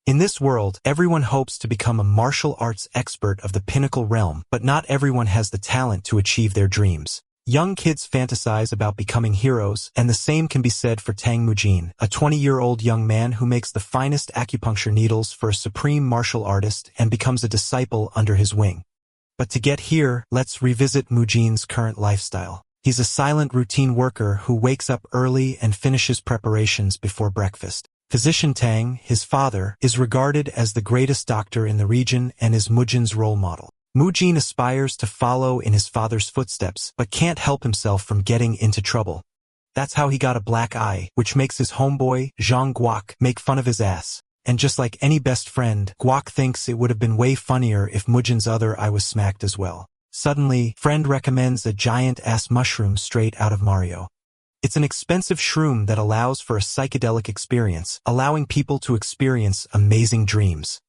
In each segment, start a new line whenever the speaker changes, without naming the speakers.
In this world, everyone hopes to become a martial arts expert of the pinnacle realm, but not everyone has the talent to achieve their dreams. Young kids fantasize about becoming heroes, and the same can be said for Tang Mujin, a 20-year-old young man who makes the finest acupuncture needles for a supreme martial artist and becomes a disciple under his wing. But to get here, let's revisit Mujin's current lifestyle. He's a silent routine worker who wakes up early and finishes preparations before breakfast. Physician Tang, his father, is regarded as the greatest doctor in the region and is Mujin's role model. Mujin aspires to follow in his father's footsteps, but can't help himself from getting into trouble. That's how he got a black eye, which makes his homeboy, Zhang Guok, make fun of his ass. And just like any best friend, Guok thinks it would have been way funnier if Mujin's other eye was smacked as well. Suddenly, friend recommends a giant-ass mushroom straight out of Mario. It's an expensive shroom that allows for a psychedelic experience, allowing people to experience amazing dreams.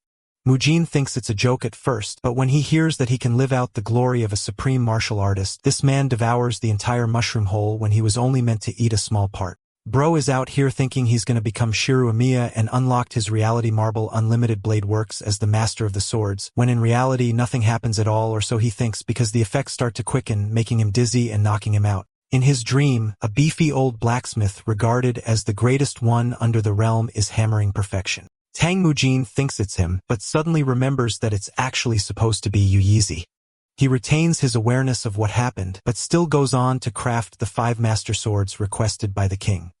Mujin thinks it's a joke at first, but when he hears that he can live out the glory of a supreme martial artist, this man devours the entire mushroom whole when he was only meant to eat a small part. Bro is out here thinking he's gonna become Shiru Amiya and unlocked his reality marble unlimited blade works as the master of the swords, when in reality nothing happens at all, or so he thinks, because the effects start to quicken, making him dizzy and knocking him out. In his dream, a beefy old blacksmith regarded as the greatest one under the realm is hammering perfection. Tang Mujin thinks it's him, but suddenly remembers that it's actually supposed to be Yuyizi. He retains his awareness of what happened, but still goes on to craft the 5 master swords requested by the king.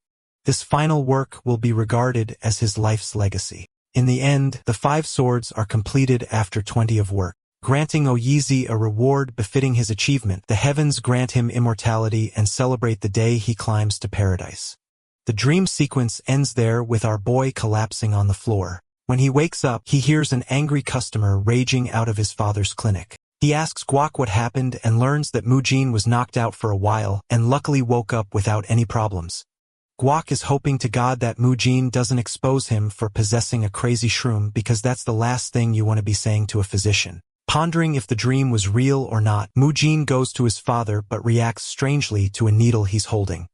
This final work will be regarded as his life's legacy. In the end, the 5 swords are completed after 20 of work. Granting Oyizi a reward befitting his achievement, the heavens grant him immortality and celebrate the day he climbs to paradise. The dream sequence ends there with our boy collapsing on the floor. When he wakes up, he hears an angry customer raging out of his father's clinic. He asks Guok what happened and learns that Mujin was knocked out for a while and luckily woke up without any problems. Guok is hoping to God that Mujin doesn't expose him for possessing a crazy shroom, because that's the last thing you want to be saying to a physician. Pondering if the dream was real or not, Mujin goes to his father but reacts strangely to a needle he's holding.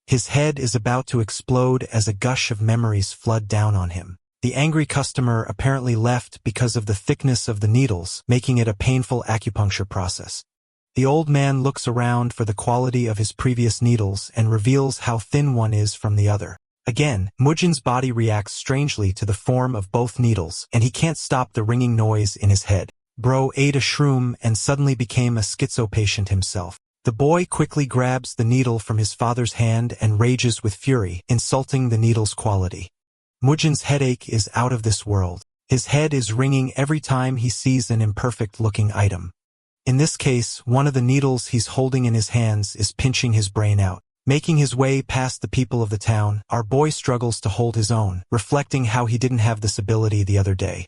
His head is about to explode as a gush of memories flood down on him. The angry customer apparently left because of the thickness of the needles, making it a painful acupuncture process. The old man looks around for the quality of his previous needles and reveals how thin one is from the other. Again, Mujin's body reacts strangely to the form of both needles, and he can't stop the ringing noise in his head. Bro ate a shroom and suddenly became a schizo patient himself. The boy quickly grabs the needle from his father's hand and rages with fury, insulting the needle's quality. Mujin's headache is out of this world. His head is ringing every time he sees an imperfect-looking item. In this case, one of the needles he's holding in his hands is pinching his brain out. Making his way past the people of the town, our boy struggles to hold his own, reflecting how he didn't have this ability the other day.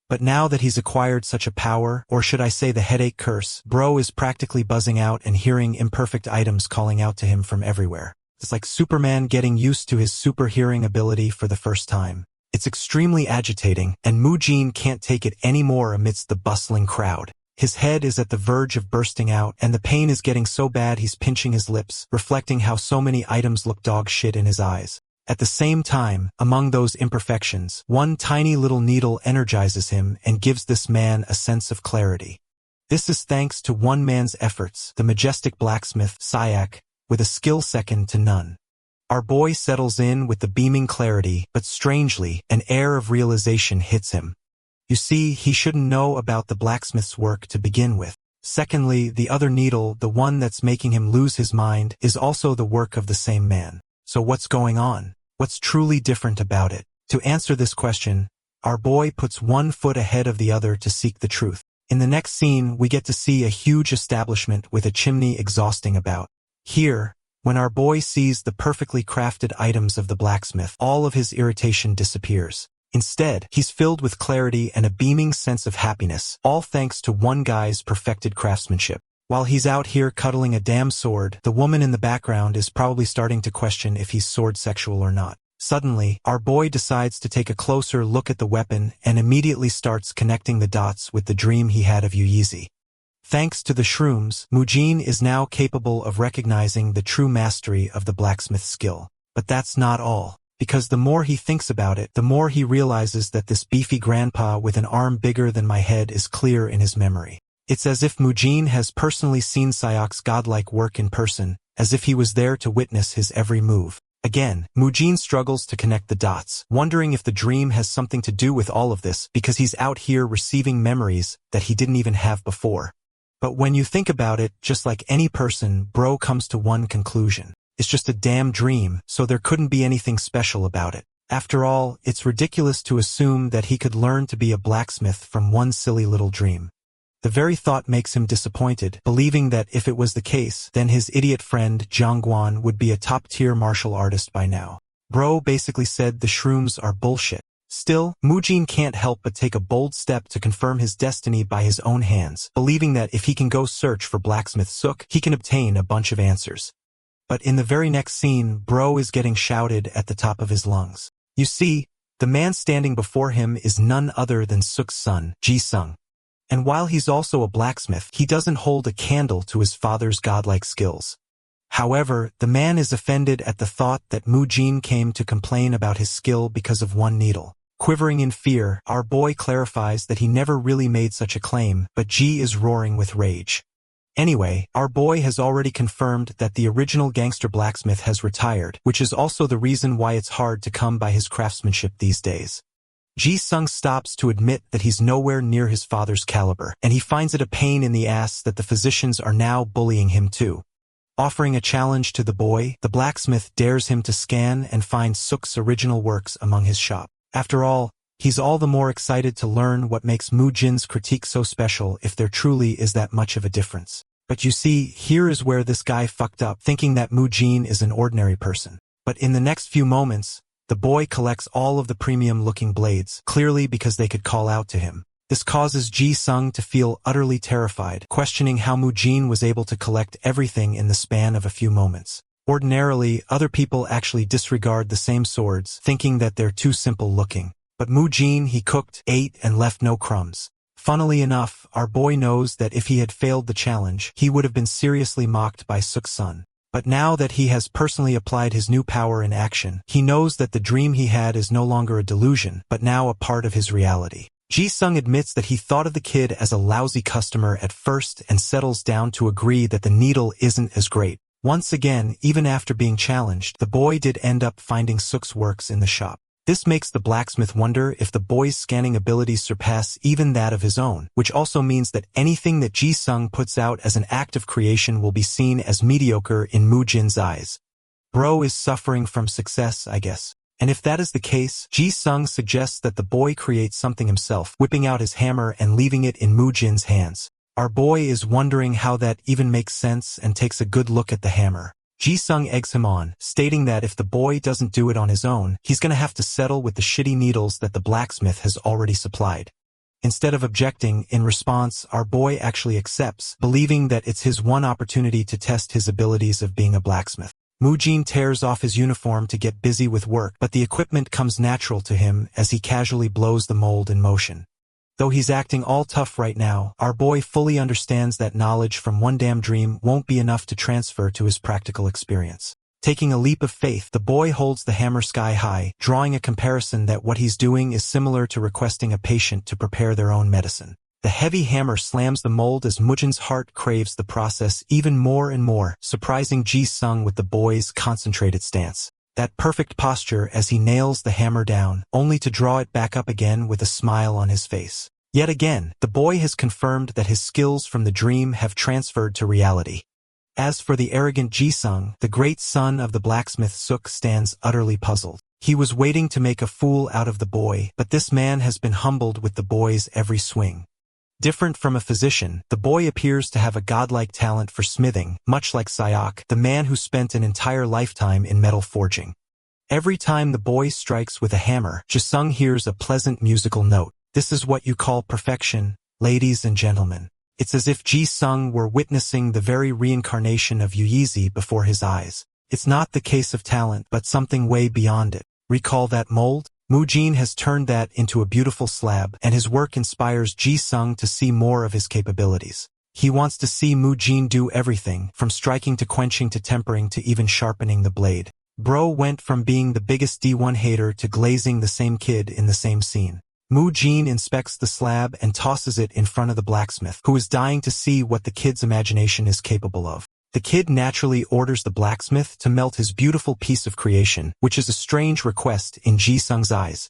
But now that he's acquired such a power, or should I say the headache curse, bro is practically buzzing out and hearing imperfect items calling out to him from everywhere. It's like Superman getting used to his super hearing ability for the first time. It's extremely agitating, and Mujin can't take it anymore amidst the bustling crowd. His head is at the verge of bursting out, and the pain is getting so bad he's pinching his lips, reflecting how so many items look dog shit in his eyes. At the same time, among those imperfections, one tiny little needle energizes him and gives this man a sense of clarity. This is thanks to one man's efforts, the majestic blacksmith, Syak, with a skill second to none. Our boy settles in with the beaming clarity, but strangely, an air of realization hits him. You see, he shouldn't know about the blacksmith's work to begin with. Secondly, the other needle, the one that's making him lose his mind, is also the work of the same man. So what's going on? What's truly different about it? To answer this question, our boy puts one foot ahead of the other to seek the truth. In the next scene, we get to see a huge establishment with a chimney exhausting about. Here, when our boy sees the perfectly crafted items of the blacksmith, all of his irritation disappears. Instead, he's filled with clarity and a beaming sense of happiness, all thanks to one guy's perfected craftsmanship. While he's out here cuddling a damn sword, the woman in the background is probably starting to question if he's sword sexual or not. Suddenly, our boy decides to take a closer look at the weapon and immediately starts connecting the dots with the dream he had of Yuyizi. Thanks to the shrooms, Mujin is now capable of recognizing the true mastery of the blacksmith skill. But that's not all. because the more he thinks about it, the more he realizes that this beefy grandpa with an arm bigger than my head is clear in his memory. It's as if Mujin has personally seen Sayok's godlike work in person, as if he was there to witness his every move. Again, Mujin struggles to connect the dots, wondering if the dream has something to do with all of this because he's out here receiving memories that he didn't even have before. But when you think about it, just like any person, bro comes to one conclusion. It's just a damn dream, so there couldn't be anything special about it. After all, it's ridiculous to assume that he could learn to be a blacksmith from one silly little dream. The very thought makes him disappointed, believing that if it was the case, then his idiot friend Jiangguan would be a top-tier martial artist by now. Bro basically said the shrooms are bullshit. Still, Mujin can't help but take a bold step to confirm his destiny by his own hands, believing that if he can go search for Blacksmith Sook, he can obtain a bunch of answers. But in the very next scene, Bro is getting shouted at the top of his lungs. You see, the man standing before him is none other than Sook's son, Ji-sung. And while he's also a blacksmith, he doesn't hold a candle to his father's godlike skills. However, the man is offended at the thought that Mujin came to complain about his skill because of one needle. Quivering in fear, our boy clarifies that he never really made such a claim, but Ji is roaring with rage. Anyway, our boy has already confirmed that the original gangster blacksmith has retired, which is also the reason why it's hard to come by his craftsmanship these days. Ji-sung stops to admit that he's nowhere near his father's caliber, and he finds it a pain in the ass that the physicians are now bullying him too. Offering a challenge to the boy, the blacksmith dares him to scan and find Sook's original works among his shop. After all, he's all the more excited to learn what makes Mujin's critique so special if there truly is that much of a difference. But you see, here is where this guy fucked up, thinking that Mujin is an ordinary person. But in the next few moments, the boy collects all of the premium-looking blades, clearly because they could call out to him. This causes Ji-sung to feel utterly terrified, questioning how Mujin was able to collect everything in the span of a few moments. Ordinarily, other people actually disregard the same swords, thinking that they're too simple-looking. But Mujin, he cooked, ate, and left no crumbs. Funnily enough, our boy knows that if he had failed the challenge, he would have been seriously mocked by Sook's son. But now that he has personally applied his new power in action, he knows that the dream he had is no longer a delusion, but now a part of his reality. Ji-sung admits that he thought of the kid as a lousy customer at first and settles down to agree that the needle isn't as great. Once again, even after being challenged, the boy did end up finding Sook's works in the shop. This makes the blacksmith wonder if the boy's scanning abilities surpass even that of his own, which also means that anything that Ji-sung puts out as an act of creation will be seen as mediocre in Mujin's eyes. Bro is suffering from success, I guess. And if that is the case, Ji-sung suggests that the boy create something himself, whipping out his hammer and leaving it in Mujin's hands. Our boy is wondering how that even makes sense and takes a good look at the hammer. Ji-sung eggs him on, stating that if the boy doesn't do it on his own, he's gonna have to settle with the shitty needles that the blacksmith has already supplied. Instead of objecting, in response, our boy actually accepts, believing that it's his one opportunity to test his abilities of being a blacksmith. Mujin tears off his uniform to get busy with work, but the equipment comes natural to him as he casually blows the mold in motion. Though he's acting all tough right now, our boy fully understands that knowledge from one damn dream won't be enough to transfer to his practical experience. Taking a leap of faith, the boy holds the hammer sky high, drawing a comparison that what he's doing is similar to requesting a patient to prepare their own medicine. The heavy hammer slams the mold as Mujin's heart craves the process even more and more, surprising Ji-sung with the boy's concentrated stance. That perfect posture as he nails the hammer down, only to draw it back up again with a smile on his face. Yet again, the boy has confirmed that his skills from the dream have transferred to reality. As for the arrogant Ji-sung, the great son of the blacksmith Sook stands utterly puzzled. He was waiting to make a fool out of the boy, but this man has been humbled with the boy's every swing. Different from a physician, the boy appears to have a godlike talent for smithing, much like Sayok, the man who spent an entire lifetime in metal forging. Every time the boy strikes with a hammer, Ji-sung hears a pleasant musical note. This is what you call perfection, ladies and gentlemen. It's as if Ji-sung were witnessing the very reincarnation of Yuyizi before his eyes. It's not the case of talent, but something way beyond it. Recall that mold? Mujin has turned that into a beautiful slab, and his work inspires Ji-sung to see more of his capabilities. He wants to see Mujin do everything, from striking to quenching to tempering to even sharpening the blade. Bro went from being the biggest D1 hater to glazing the same kid in the same scene. Mu-jin inspects the slab and tosses it in front of the blacksmith, who is dying to see what the kid's imagination is capable of. The kid naturally orders the blacksmith to melt his beautiful piece of creation, which is a strange request in Ji-sung's eyes.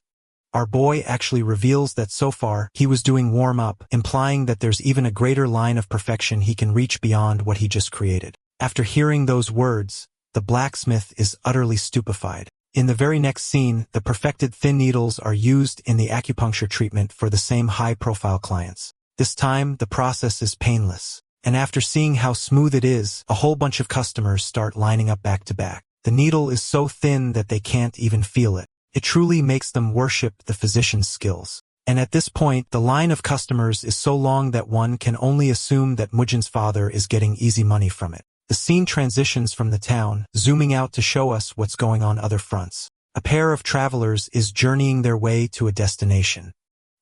Our boy actually reveals that so far, he was doing warm-up, implying that there's even a greater line of perfection he can reach beyond what he just created. After hearing those words, the blacksmith is utterly stupefied. In the very next scene, the perfected thin needles are used in the acupuncture treatment for the same high-profile clients. This time, the process is painless. And after seeing how smooth it is, a whole bunch of customers start lining up back to back. The needle is so thin that they can't even feel it. It truly makes them worship the physician's skills. And at this point, the line of customers is so long that one can only assume that Mujin's father is getting easy money from it. The scene transitions from the town, zooming out to show us what's going on other fronts. A pair of travelers is journeying their way to a destination.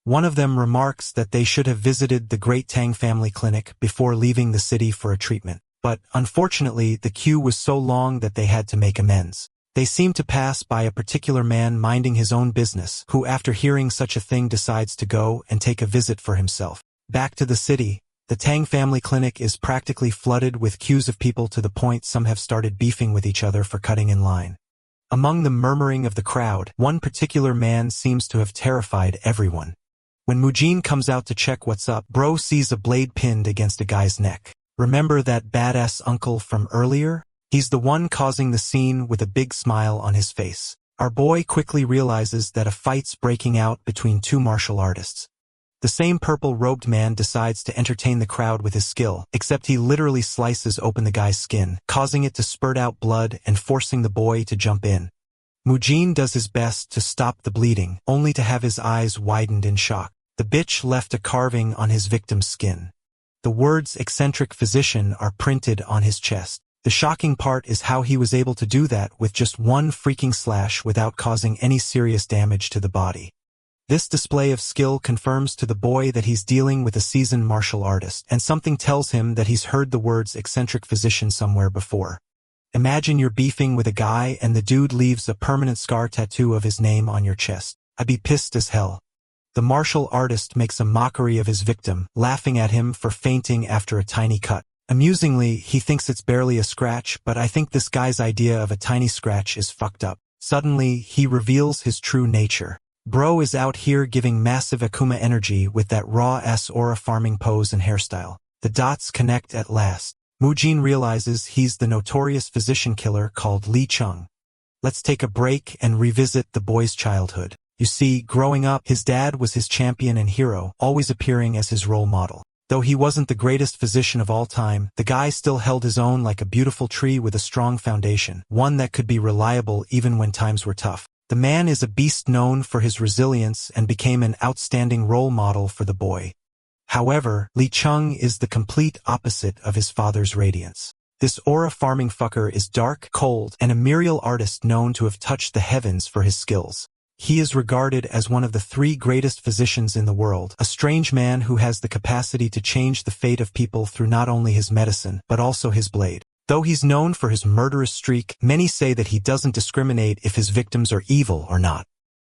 One of them remarks that they should have visited the great Tang family clinic before leaving the city for a treatment. But, unfortunately, the queue was so long that they had to make amends. They seem to pass by a particular man minding his own business, who after hearing such a thing decides to go and take a visit for himself. Back to the city, the Tang family clinic is practically flooded with queues of people to the point some have started beefing with each other for cutting in line. Among the murmuring of the crowd, one particular man seems to have terrified everyone. When Mujin comes out to check what's up, Bro sees a blade pinned against a guy's neck. Remember that badass uncle from earlier? He's the one causing the scene with a big smile on his face. Our boy quickly realizes that a fight's breaking out between two martial artists. The same purple-robed man decides to entertain the crowd with his skill, except he literally slices open the guy's skin, causing it to spurt out blood and forcing the boy to jump in. Mujin does his best to stop the bleeding, only to have his eyes widened in shock. The bitch left a carving on his victim's skin. The words eccentric physician are printed on his chest. The shocking part is how he was able to do that with just one freaking slash without causing any serious damage to the body. This display of skill confirms to the boy that he's dealing with a seasoned martial artist, and something tells him that he's heard the words eccentric physician somewhere before. Imagine you're beefing with a guy and the dude leaves a permanent scar tattoo of his name on your chest. I'd be pissed as hell. The martial artist makes a mockery of his victim, laughing at him for fainting after a tiny cut. Amusingly, he thinks it's barely a scratch, but I think this guy's idea of a tiny scratch is fucked up. Suddenly, he reveals his true nature. Bro is out here giving massive Akuma energy with that raw-ass aura farming pose and hairstyle. The dots connect at last. Mujin realizes he's the notorious physician killer called Lee Chung. Let's take a break and revisit the boy's childhood. You see, growing up, his dad was his champion and hero, always appearing as his role model. Though he wasn't the greatest physician of all time, the guy still held his own like a beautiful tree with a strong foundation, one that could be reliable even when times were tough. The man is a beast known for his resilience and became an outstanding role model for the boy. However, Lee Chung is the complete opposite of his father's radiance. This aura-farming fucker is dark, cold, and a mercurial artist known to have touched the heavens for his skills. He is regarded as one of the 3 greatest physicians in the world, a strange man who has the capacity to change the fate of people through not only his medicine, but also his blade. Though he's known for his murderous streak, many say that he doesn't discriminate if his victims are evil or not.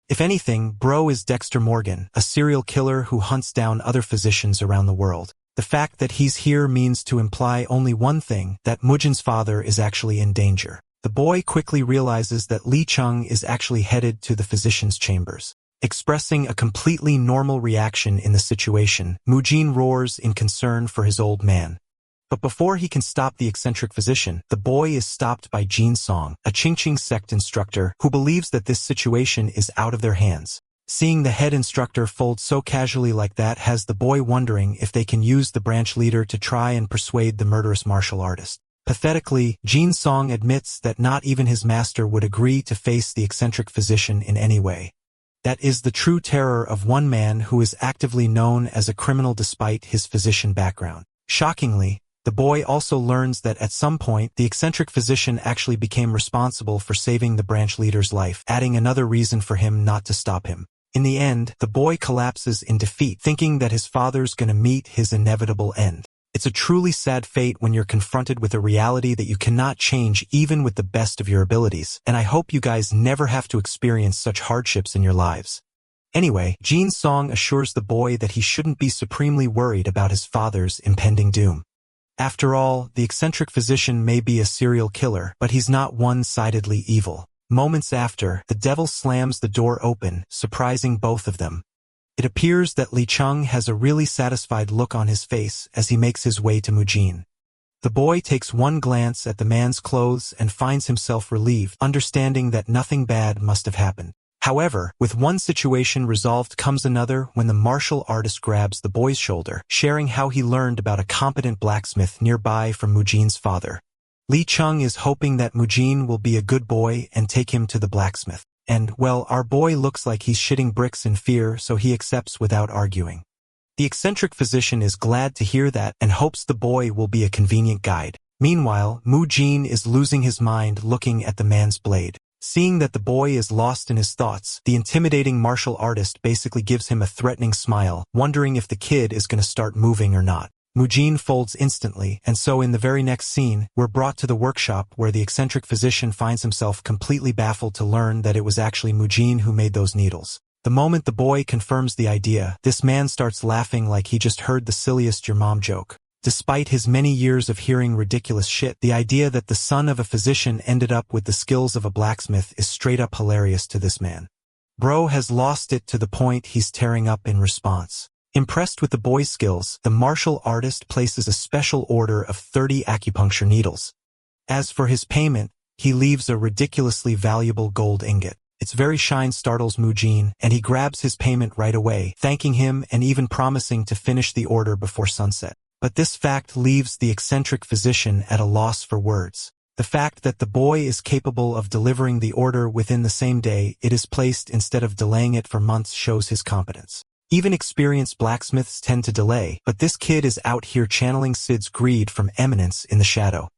If anything, Bro is Dexter Morgan, a serial killer who hunts down other physicians around the world. The fact that he's here means to imply only one thing, that Mujin's father is actually in danger. The boy quickly realizes that Lee Chung is actually headed to the physician's chambers. Expressing a completely normal reaction in the situation, Mujin roars in concern for his old man. But before he can stop the eccentric physician, the boy is stopped by Jin Song, a Qingqing sect instructor, who believes that this situation is out of their hands. Seeing the head instructor fold so casually like that has the boy wondering if they can use the branch leader to try and persuade the murderous martial artist. Pathetically, Jin Song admits that not even his master would agree to face the eccentric physician in any way. That is the true terror of one man who is actively known as a criminal despite his physician background. Shockingly, the boy also learns that at some point, the eccentric physician actually became responsible for saving the branch leader's life, adding another reason for him not to stop him. In the end, the boy collapses in defeat, thinking that his father's gonna meet his inevitable end. It's a truly sad fate when you're confronted with a reality that you cannot change even with the best of your abilities, and I hope you guys never have to experience such hardships in your lives. Anyway, Jin's song assures the boy that he shouldn't be supremely worried about his father's impending doom. After all, the eccentric physician may be a serial killer, but he's not one-sidedly evil. Moments after, the devil slams the door open, surprising both of them. It appears that Li Chung has a really satisfied look on his face as he makes his way to Mujin. The boy takes one glance at the man's clothes and finds himself relieved, understanding that nothing bad must have happened. However, with one situation resolved comes another when the martial artist grabs the boy's shoulder, sharing how he learned about a competent blacksmith nearby from Mujin's father. Li Chung is hoping that Mujin will be a good boy and take him to the blacksmith. And, well, our boy looks like he's shitting bricks in fear, so he accepts without arguing. The eccentric physician is glad to hear that and hopes the boy will be a convenient guide. Meanwhile, Mujin is losing his mind looking at the man's blade. Seeing that the boy is lost in his thoughts, the intimidating martial artist basically gives him a threatening smile, wondering if the kid is going to start moving or not. Mujin folds instantly, and so in the very next scene, we're brought to the workshop where the eccentric physician finds himself completely baffled to learn that it was actually Mujin who made those needles. The moment the boy confirms the idea, this man starts laughing like he just heard the silliest your mom joke. Despite his many years of hearing ridiculous shit, the idea that the son of a physician ended up with the skills of a blacksmith is straight up hilarious to this man. Bro has lost it to the point he's tearing up in response. Impressed with the boy's skills, the martial artist places a special order of 30 acupuncture needles. As for his payment, he leaves a ridiculously valuable gold ingot. Its very shine startles Mujin, and he grabs his payment right away, thanking him and even promising to finish the order before sunset. But this fact leaves the eccentric physician at a loss for words. The fact that the boy is capable of delivering the order within the same day it is placed instead of delaying it for months shows his competence. Even experienced blacksmiths tend to delay, but this kid is out here channeling Sid's greed from eminence in the shadow.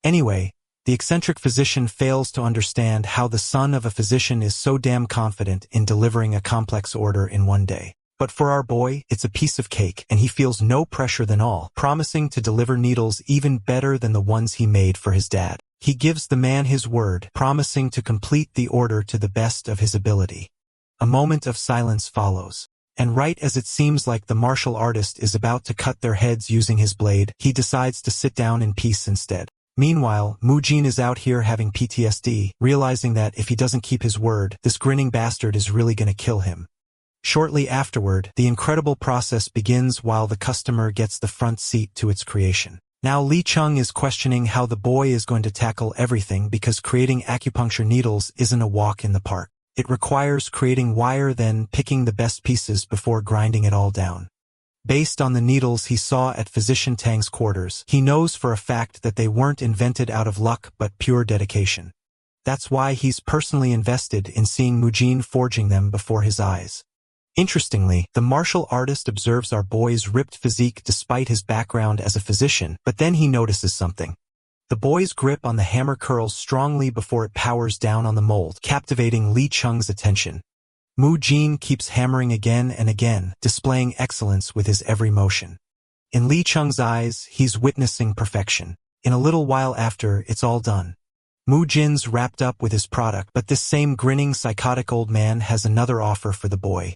Anyway, the eccentric physician fails to understand how the son of a physician is so damn confident in delivering a complex order in one day. But for our boy, it's a piece of cake, and he feels no pressure than all, promising to deliver needles even better than the ones he made for his dad. He gives the man his word, promising to complete the order to the best of his ability. A moment of silence follows. And right as it seems like the martial artist is about to cut their heads using his blade, he decides to sit down in peace instead. Meanwhile, Mujin is out here having PTSD, realizing that if he doesn't keep his word, this grinning bastard is really gonna kill him. Shortly afterward, the incredible process begins while the customer gets the front seat to its creation. Now Li Chung is questioning how the boy is going to tackle everything because creating acupuncture needles isn't a walk in the park. It requires creating wire, then picking the best pieces before grinding it all down. Based on the needles he saw at Physician Tang's quarters, he knows for a fact that they weren't invented out of luck but pure dedication. That's why he's personally invested in seeing Mujin forging them before his eyes. Interestingly, the martial artist observes our boy's ripped physique despite his background as a physician, but then he notices something. The boy's grip on the hammer curls strongly before it powers down on the mold, captivating Li Chung's attention. Mujin keeps hammering again and again, displaying excellence with his every motion. In Li Chung's eyes, he's witnessing perfection. In a little while after, it's all done. Mujin's wrapped up with his product, but this same grinning psychotic old man has another offer for the boy.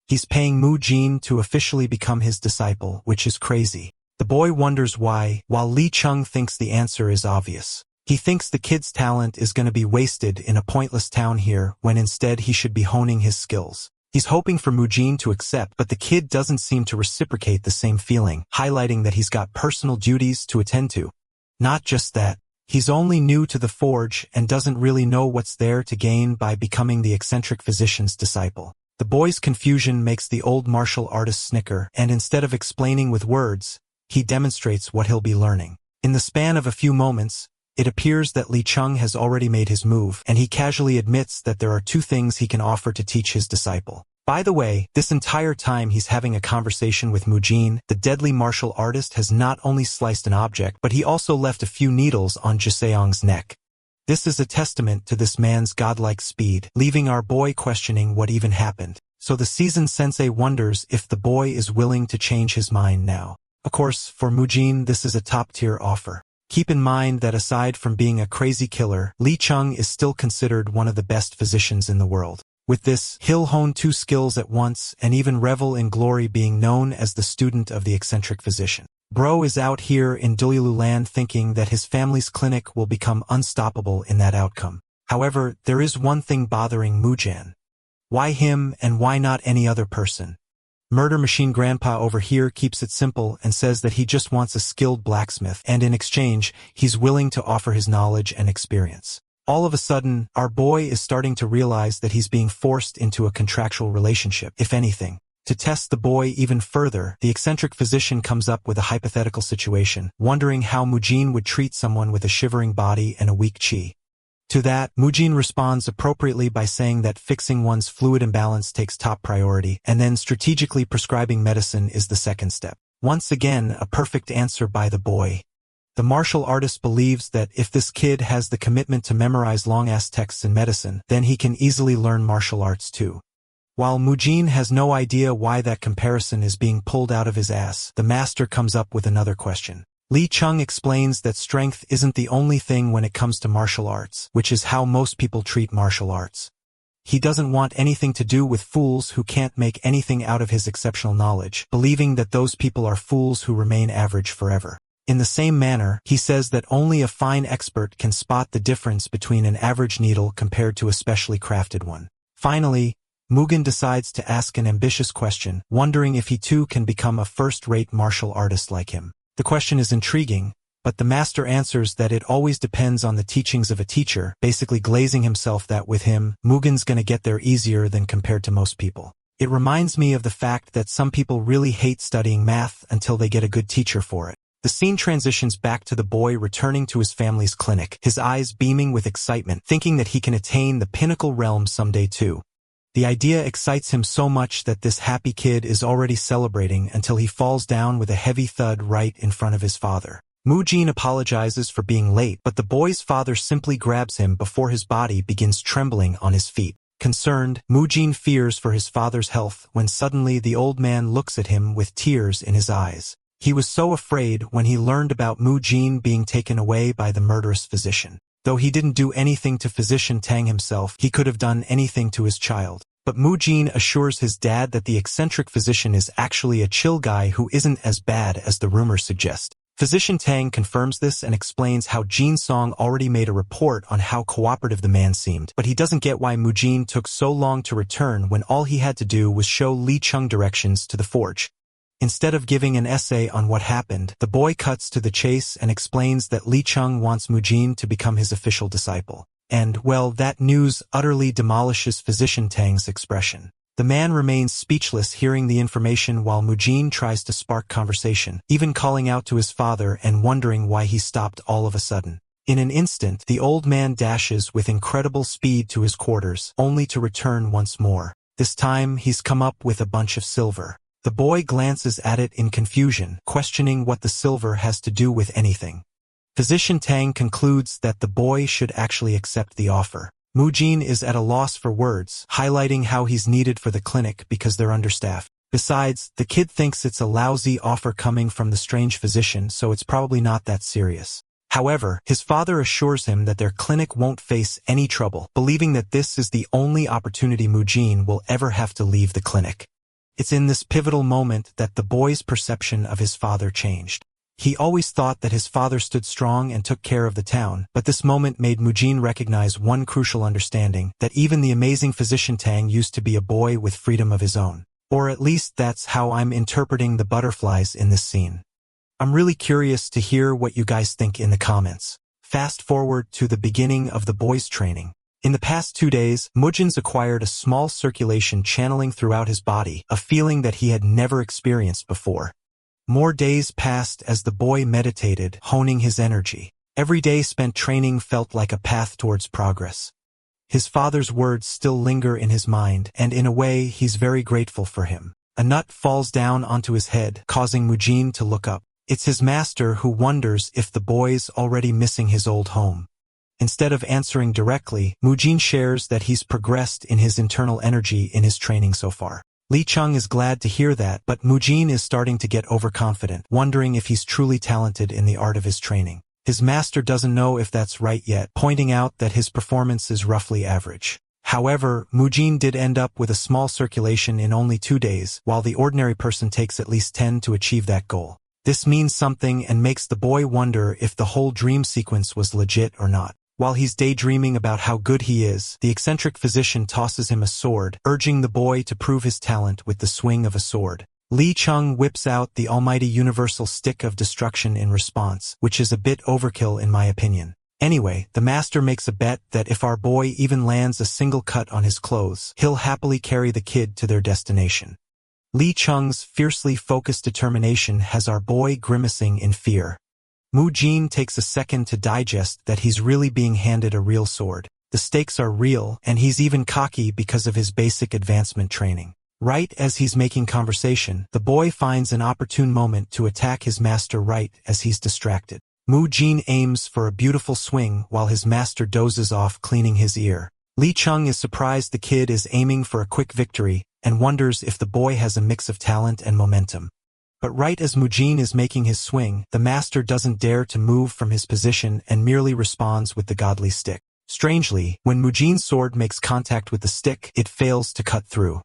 He's paying Mujin to officially become his disciple, which is crazy. The boy wonders why, while Li Chung thinks the answer is obvious. He thinks the kid's talent is going to be wasted in a pointless town here, when instead he should be honing his skills. He's hoping for Mujin to accept, but the kid doesn't seem to reciprocate the same feeling, highlighting that he's got personal duties to attend to. Not just that, he's only new to the forge and doesn't really know what's there to gain by becoming the eccentric physician's disciple. The boy's confusion makes the old martial artist snicker, and instead of explaining with words, he demonstrates what he'll be learning. In the span of a few moments, it appears that Li Chung has already made his move, and he casually admits that there are two things he can offer to teach his disciple. By the way, this entire time he's having a conversation with Mujin, the deadly martial artist has not only sliced an object, but he also left a few needles on Jiseong's neck. This is a testament to this man's godlike speed, leaving our boy questioning what even happened. So the seasoned sensei wonders if the boy is willing to change his mind now. Of course, for Mujin this is a top-tier offer. Keep in mind that aside from being a crazy killer, Li Chung is still considered one of the best physicians in the world. With this, he'll hone 2 skills at once and even revel in glory being known as the student of the eccentric physician. Bro is out here in Dululu land thinking that his family's clinic will become unstoppable in that outcome. However, there is one thing bothering Mujin. Why him and why not any other person? Murder Machine Grandpa over here keeps it simple and says that he just wants a skilled blacksmith, and in exchange, he's willing to offer his knowledge and experience. All of a sudden, our boy is starting to realize that he's being forced into a contractual relationship, if anything. To test the boy even further, the eccentric physician comes up with a hypothetical situation, wondering how Mujin would treat someone with a shivering body and a weak chi. To that, Mujin responds appropriately by saying that fixing one's fluid imbalance takes top priority, and then strategically prescribing medicine is the second step. Once again, a perfect answer by the boy. The martial artist believes that if this kid has the commitment to memorize long-ass texts in medicine, then he can easily learn martial arts too. While Mujin has no idea why that comparison is being pulled out of his ass, the master comes up with another question. Li Chung explains that strength isn't the only thing when it comes to martial arts, which is how most people treat martial arts. He doesn't want anything to do with fools who can't make anything out of his exceptional knowledge, believing that those people are fools who remain average forever. In the same manner, he says that only a fine expert can spot the difference between an average needle compared to a specially crafted one. Finally, Mugen decides to ask an ambitious question, wondering if he too can become a first-rate martial artist like him. The question is intriguing, but the master answers that it always depends on the teachings of a teacher, basically glazing himself that with him, Mugen's gonna get there easier than compared to most people. It reminds me of the fact that some people really hate studying math until they get a good teacher for it. The scene transitions back to the boy returning to his family's clinic, his eyes beaming with excitement, thinking that he can attain the pinnacle realm someday too. The idea excites him so much that this happy kid is already celebrating until he falls down with a heavy thud right in front of his father. Mujin apologizes for being late, but the boy's father simply grabs him before his body begins trembling on his feet. Concerned, Mujin fears for his father's health when suddenly the old man looks at him with tears in his eyes. He was so afraid when he learned about Mujin being taken away by the murderous physician. Though he didn't do anything to physician Tang himself, he could have done anything to his child. But Mujin assures his dad that the eccentric physician is actually a chill guy who isn't as bad as the rumors suggest. Physician Tang confirms this and explains how Jin Song already made a report on how cooperative the man seemed, but he doesn't get why Mujin took so long to return when all he had to do was show Li Chung directions to the forge. Instead of giving an essay on what happened, the boy cuts to the chase and explains that Li Chung wants Mujin to become his official disciple. And, well, that news utterly demolishes Physician Tang's expression. The man remains speechless hearing the information while Mujin tries to spark conversation, even calling out to his father and wondering why he stopped all of a sudden. In an instant, the old man dashes with incredible speed to his quarters, only to return once more. This time, he's come up with a bunch of silver. The boy glances at it in confusion, questioning what the silver has to do with anything. Physician Tang concludes that the boy should actually accept the offer. Mujin is at a loss for words, highlighting how he's needed for the clinic because they're understaffed. Besides, the kid thinks it's a lousy offer coming from the strange physician, so it's probably not that serious. However, his father assures him that their clinic won't face any trouble, believing that this is the only opportunity Mujin will ever have to leave the clinic. It's in this pivotal moment that the boy's perception of his father changed. He always thought that his father stood strong and took care of the town, but this moment made Mujin recognize one crucial understanding, that even the amazing physician Tang used to be a boy with freedom of his own. Or at least that's how I'm interpreting the butterflies in this scene. I'm really curious to hear what you guys think in the comments. Fast forward to the beginning of the boy's training. In the past 2 days, Mujin's acquired a small circulation channeling throughout his body, a feeling that he had never experienced before. More days passed as the boy meditated, honing his energy. Every day spent training felt like a path towards progress. His father's words still linger in his mind, and in a way, he's very grateful for him. A nut falls down onto his head, causing Mujin to look up. It's his master who wonders if the boy's already missing his old home. Instead of answering directly, Mujin shares that he's progressed in his internal energy in his training so far. Lee Chung is glad to hear that, but Mujin is starting to get overconfident, wondering if he's truly talented in the art of his training. His master doesn't know if that's right yet, pointing out that his performance is roughly average. However, Mujin did end up with a small circulation in only 2 days, while the ordinary person takes at least 10 to achieve that goal. This means something and makes the boy wonder if the whole dream sequence was legit or not. While he's daydreaming about how good he is, the eccentric physician tosses him a sword, urging the boy to prove his talent with the swing of a sword. Lee Chung whips out the almighty universal stick of destruction in response, which is a bit overkill in my opinion. Anyway, the master makes a bet that if our boy even lands a single cut on his clothes, he'll happily carry the kid to their destination. Lee Chung's fiercely focused determination has our boy grimacing in fear. Mujin takes a second to digest that he's really being handed a real sword. The stakes are real, and he's even cocky because of his basic advancement training. Right as he's making conversation, the boy finds an opportune moment to attack his master right as he's distracted. Mujin aims for a beautiful swing while his master dozes off cleaning his ear. Lee Chung is surprised the kid is aiming for a quick victory and wonders if the boy has a mix of talent and momentum. But right as Mujin is making his swing, the master doesn't dare to move from his position and merely responds with the godly stick. Strangely, when Mujin's sword makes contact with the stick, it fails to cut through.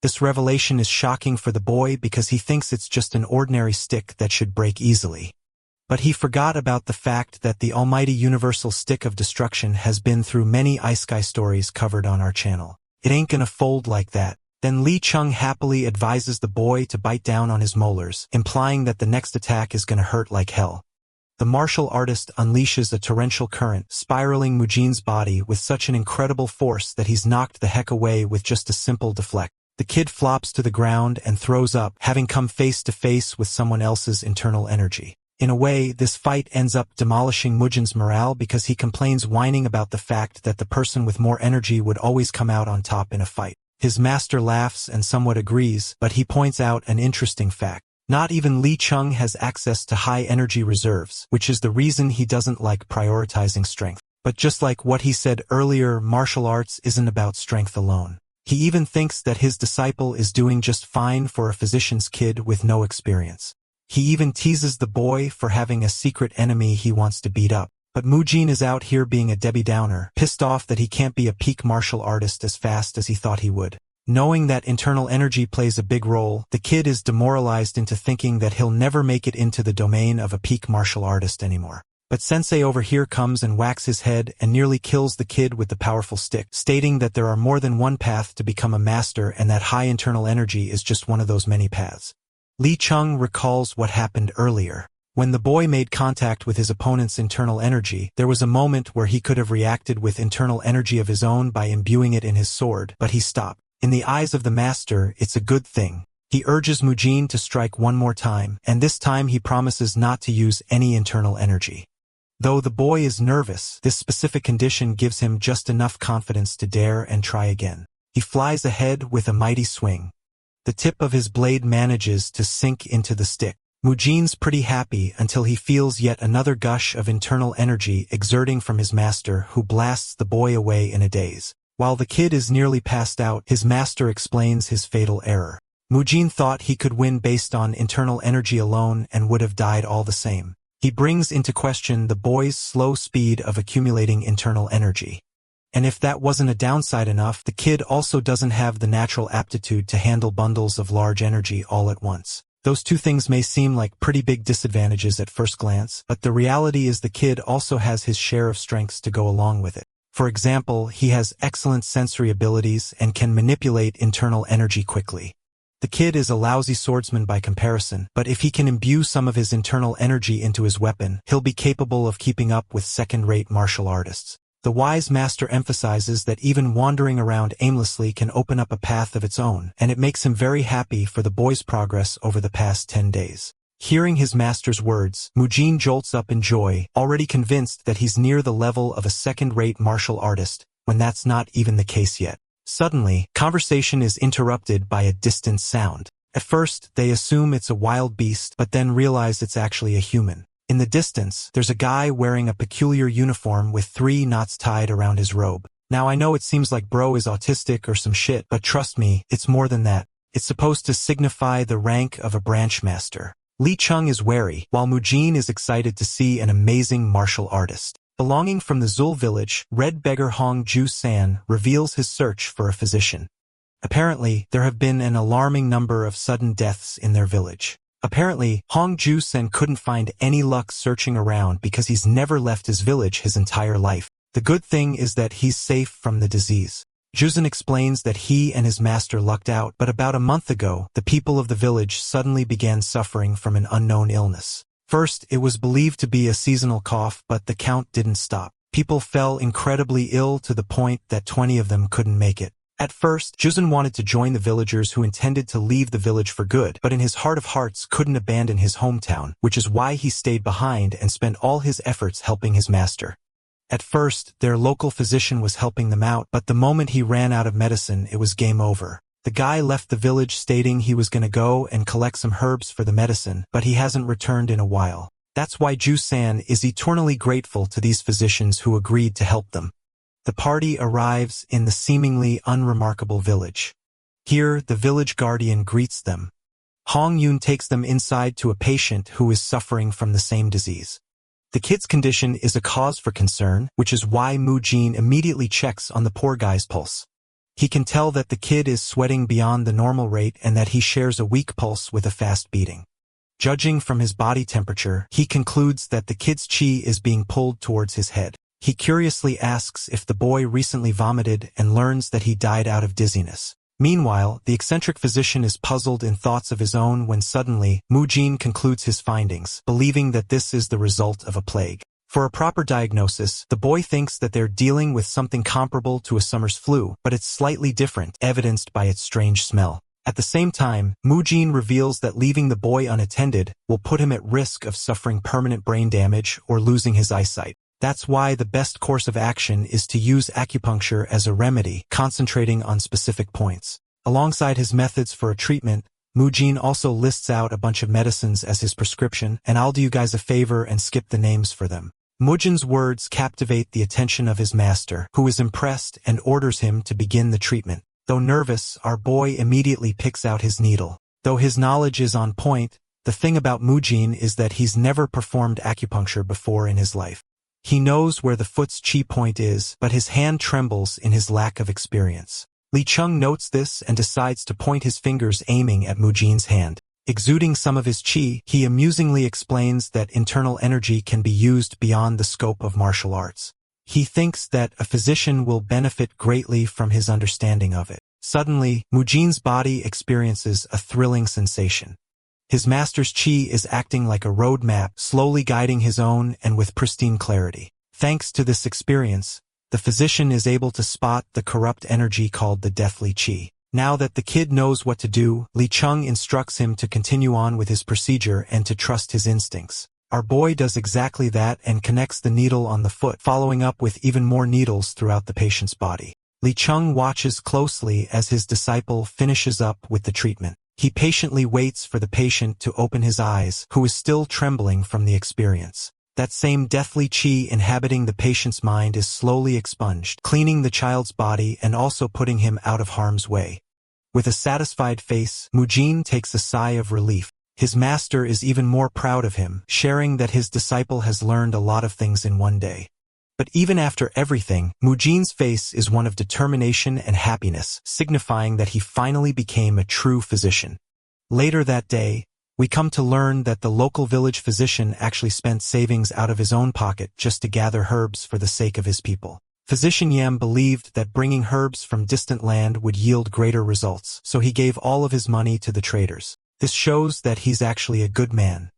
This revelation is shocking for the boy because he thinks it's just an ordinary stick that should break easily. But he forgot about the fact that the almighty universal stick of destruction has been through many isekai stories covered on our channel. It ain't gonna fold like that. Then Lee Chung happily advises the boy to bite down on his molars, implying that the next attack is gonna hurt like hell. The martial artist unleashes a torrential current, spiraling Mujin's body with such an incredible force that he's knocked the heck away with just a simple deflect. The kid flops to the ground and throws up, having come face to face with someone else's internal energy. In a way, this fight ends up demolishing Mujin's morale because he complains whining about the fact that the person with more energy would always come out on top in a fight. His master laughs and somewhat agrees, but he points out an interesting fact. Not even Lee Chung has access to high energy reserves, which is the reason he doesn't like prioritizing strength. But just like what he said earlier, martial arts isn't about strength alone. He even thinks that his disciple is doing just fine for a physician's kid with no experience. He even teases the boy for having a secret enemy he wants to beat up. But Mujin is out here being a Debbie Downer, pissed off that he can't be a peak martial artist as fast as he thought he would. Knowing that internal energy plays a big role, the kid is demoralized into thinking that he'll never make it into the domain of a peak martial artist anymore. But Sensei over here comes and whacks his head and nearly kills the kid with the powerful stick, stating that there are more than one path to become a master and that high internal energy is just one of those many paths. Lee Chung recalls what happened earlier. When the boy made contact with his opponent's internal energy, there was a moment where he could have reacted with internal energy of his own by imbuing it in his sword, but he stopped. In the eyes of the master, it's a good thing. He urges Mujin to strike one more time, and this time he promises not to use any internal energy. Though the boy is nervous, this specific condition gives him just enough confidence to dare and try again. He flies ahead with a mighty swing. The tip of his blade manages to sink into the stick. Mujin's pretty happy until he feels yet another gush of internal energy exerting from his master, who blasts the boy away in a daze. While the kid is nearly passed out, his master explains his fatal error. Mujin thought he could win based on internal energy alone and would have died all the same. He brings into question the boy's slow speed of accumulating internal energy. And if that wasn't a downside enough, the kid also doesn't have the natural aptitude to handle bundles of large energy all at once. Those two things may seem like pretty big disadvantages at first glance, but the reality is the kid also has his share of strengths to go along with it. For example, he has excellent sensory abilities and can manipulate internal energy quickly. The kid is a lousy swordsman by comparison, but if he can imbue some of his internal energy into his weapon, he'll be capable of keeping up with second-rate martial artists. The wise master emphasizes that even wandering around aimlessly can open up a path of its own, and it makes him very happy for the boy's progress over the past 10 days. Hearing his master's words, Mujin jolts up in joy, already convinced that he's near the level of a second-rate martial artist, when that's not even the case yet. Suddenly, conversation is interrupted by a distant sound. At first, they assume it's a wild beast, but then realize it's actually a human. In the distance, there's a guy wearing a peculiar uniform with 3 knots tied around his robe. Now I know it seems like bro is autistic or some shit, but trust me, it's more than that. It's supposed to signify the rank of a branch master. Li Chung is wary, while Mujin is excited to see an amazing martial artist. Belonging from the Zul village, Red Beggar Hong Ju-san reveals his search for a physician. Apparently, there have been an alarming number of sudden deaths in their village. Apparently, Hong Ju-san couldn't find any luck searching around because he's never left his village his entire life. The good thing is that he's safe from the disease. Juzan explains that he and his master lucked out, but about a month ago, the people of the village suddenly began suffering from an unknown illness. First, it was believed to be a seasonal cough, but the count didn't stop. People fell incredibly ill to the point that 20 of them couldn't make it. At first, Juzan wanted to join the villagers who intended to leave the village for good, but in his heart of hearts couldn't abandon his hometown, which is why he stayed behind and spent all his efforts helping his master. At first, their local physician was helping them out, but the moment he ran out of medicine, it was game over. The guy left the village stating he was going to go and collect some herbs for the medicine, but he hasn't returned in a while. That's why Ju-san is eternally grateful to these physicians who agreed to help them. The party arrives in the seemingly unremarkable village. Here, the village guardian greets them. Hong Yun takes them inside to a patient who is suffering from the same disease. The kid's condition is a cause for concern, which is why Mujin immediately checks on the poor guy's pulse. He can tell that the kid is sweating beyond the normal rate and that he shares a weak pulse with a fast beating. Judging from his body temperature, he concludes that the kid's chi is being pulled towards his head. He curiously asks if the boy recently vomited and learns that he died out of dizziness. Meanwhile, the eccentric physician is puzzled in thoughts of his own when suddenly, Mujin concludes his findings, believing that this is the result of a plague. For a proper diagnosis, the boy thinks that they're dealing with something comparable to a summer's flu, but it's slightly different, evidenced by its strange smell. At the same time, Mujin reveals that leaving the boy unattended will put him at risk of suffering permanent brain damage or losing his eyesight. That's why the best course of action is to use acupuncture as a remedy, concentrating on specific points. Alongside his methods for a treatment, Mujin also lists out a bunch of medicines as his prescription, and I'll do you guys a favor and skip the names for them. Mujin's words captivate the attention of his master, who is impressed and orders him to begin the treatment. Though nervous, our boy immediately picks out his needle. Though his knowledge is on point, the thing about Mujin is that he's never performed acupuncture before in his life. He knows where the foot's chi point is, but his hand trembles in his lack of experience. Li Chung notes this and decides to point his fingers aiming at Mujin's hand. Exuding some of his chi, he amusingly explains that internal energy can be used beyond the scope of martial arts. He thinks that a physician will benefit greatly from his understanding of it. Suddenly, Mujin's body experiences a thrilling sensation. His master's chi is acting like a road map, slowly guiding his own and with pristine clarity. Thanks to this experience, the physician is able to spot the corrupt energy called the deathly chi. Now that the kid knows what to do, Li Chung instructs him to continue on with his procedure and to trust his instincts. Our boy does exactly that and connects the needle on the foot, following up with even more needles throughout the patient's body. Li Chung watches closely as his disciple finishes up with the treatment. He patiently waits for the patient to open his eyes, who is still trembling from the experience. That same deathly chi inhabiting the patient's mind is slowly expunged, cleaning the child's body and also putting him out of harm's way. With a satisfied face, Mujin takes a sigh of relief. His master is even more proud of him, sharing that his disciple has learned a lot of things in one day. But even after everything, Mujin's face is one of determination and happiness, signifying that he finally became a true physician. Later that day, we come to learn that the local village physician actually spent savings out of his own pocket just to gather herbs for the sake of his people. Physician Yam believed that bringing herbs from distant land would yield greater results, so he gave all of his money to the traders. This shows that he's actually a good man.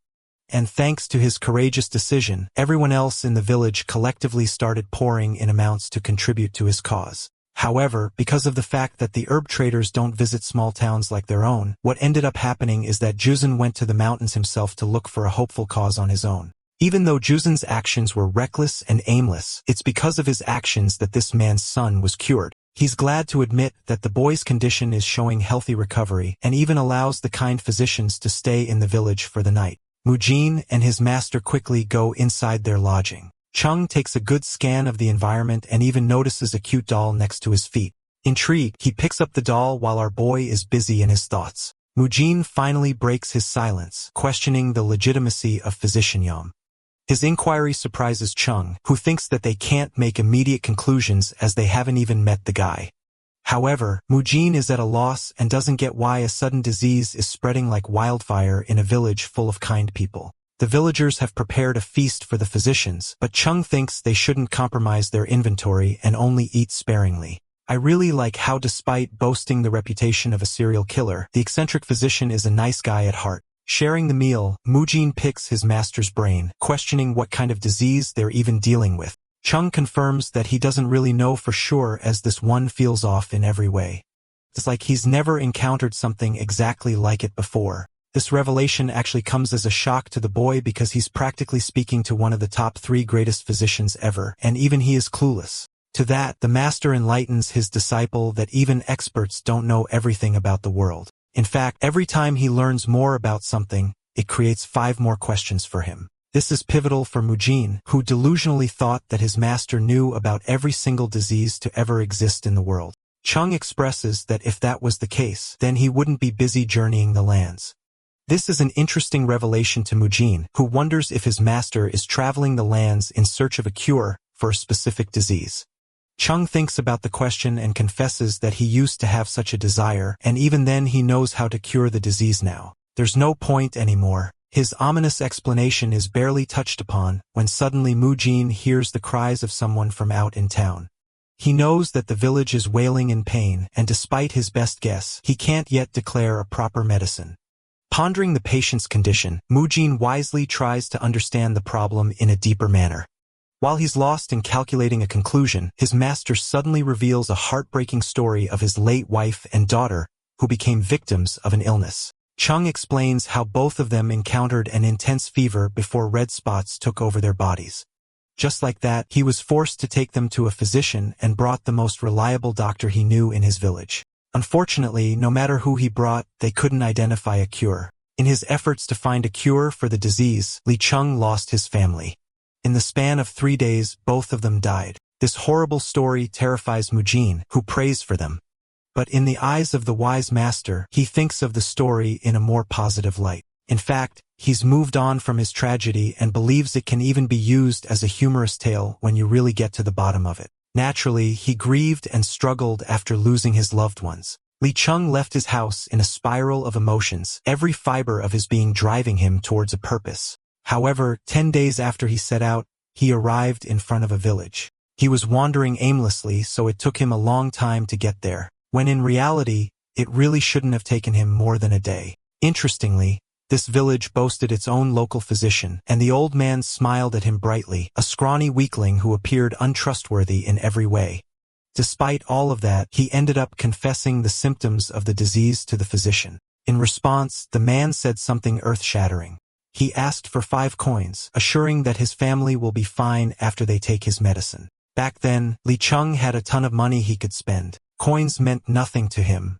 And thanks to his courageous decision, everyone else in the village collectively started pouring in amounts to contribute to his cause. However, because of the fact that the herb traders don't visit small towns like their own, what ended up happening is that Juzan went to the mountains himself to look for a hopeful cause on his own. Even though Juzan's actions were reckless and aimless, it's because of his actions that this man's son was cured. He's glad to admit that the boy's condition is showing healthy recovery and even allows the kind physicians to stay in the village for the night. Mujin and his master quickly go inside their lodging. Chung takes a good scan of the environment and even notices a cute doll next to his feet. Intrigued, he picks up the doll while our boy is busy in his thoughts. Mujin finally breaks his silence, questioning the legitimacy of Physician Yam. His inquiry surprises Chung, who thinks that they can't make immediate conclusions as they haven't even met the guy. However, Mujin is at a loss and doesn't get why a sudden disease is spreading like wildfire in a village full of kind people. The villagers have prepared a feast for the physicians, but Chung thinks they shouldn't compromise their inventory and only eat sparingly. I really like how, despite boasting the reputation of a serial killer, the eccentric physician is a nice guy at heart. Sharing the meal, Mujin picks his master's brain, questioning what kind of disease they're even dealing with. Chung confirms that he doesn't really know for sure, as this one feels off in every way. It's like he's never encountered something exactly like it before. This revelation actually comes as a shock to the boy because he's practically speaking to one of the top 3 greatest physicians ever, and even he is clueless. To that, the master enlightens his disciple that even experts don't know everything about the world. In fact, every time he learns more about something, it creates 5 more questions for him. This is pivotal for Mujin, who delusionally thought that his master knew about every single disease to ever exist in the world. Chung expresses that if that was the case, then he wouldn't be busy journeying the lands. This is an interesting revelation to Mujin, who wonders if his master is traveling the lands in search of a cure for a specific disease. Chung thinks about the question and confesses that he used to have such a desire, and even then he knows how to cure the disease now. There's no point anymore. His ominous explanation is barely touched upon when suddenly Mujin hears the cries of someone from out in town. He knows that the village is wailing in pain, and despite his best guess, he can't yet declare a proper medicine. Pondering the patient's condition, Mujin wisely tries to understand the problem in a deeper manner. While he's lost in calculating a conclusion, his master suddenly reveals a heartbreaking story of his late wife and daughter, who became victims of an illness. Chung explains how both of them encountered an intense fever before red spots took over their bodies. Just like that, he was forced to take them to a physician and brought the most reliable doctor he knew in his village. Unfortunately, no matter who he brought, they couldn't identify a cure. In his efforts to find a cure for the disease, Li Chung lost his family. In the span of 3 days, both of them died. This horrible story terrifies Mujin, who prays for them. But in the eyes of the wise master, he thinks of the story in a more positive light. In fact, he's moved on from his tragedy and believes it can even be used as a humorous tale when you really get to the bottom of it. Naturally, he grieved and struggled after losing his loved ones. Li Chung left his house in a spiral of emotions, every fiber of his being driving him towards a purpose. However, 10 days after he set out, he arrived in front of a village. He was wandering aimlessly, so it took him a long time to get there, when in reality, it really shouldn't have taken him more than a day. Interestingly, this village boasted its own local physician, and the old man smiled at him brightly, a scrawny weakling who appeared untrustworthy in every way. Despite all of that, he ended up confessing the symptoms of the disease to the physician. In response, the man said something earth-shattering. He asked for 5 coins, assuring that his family will be fine after they take his medicine. Back then, Li Chung had a ton of money he could spend. Coins meant nothing to him.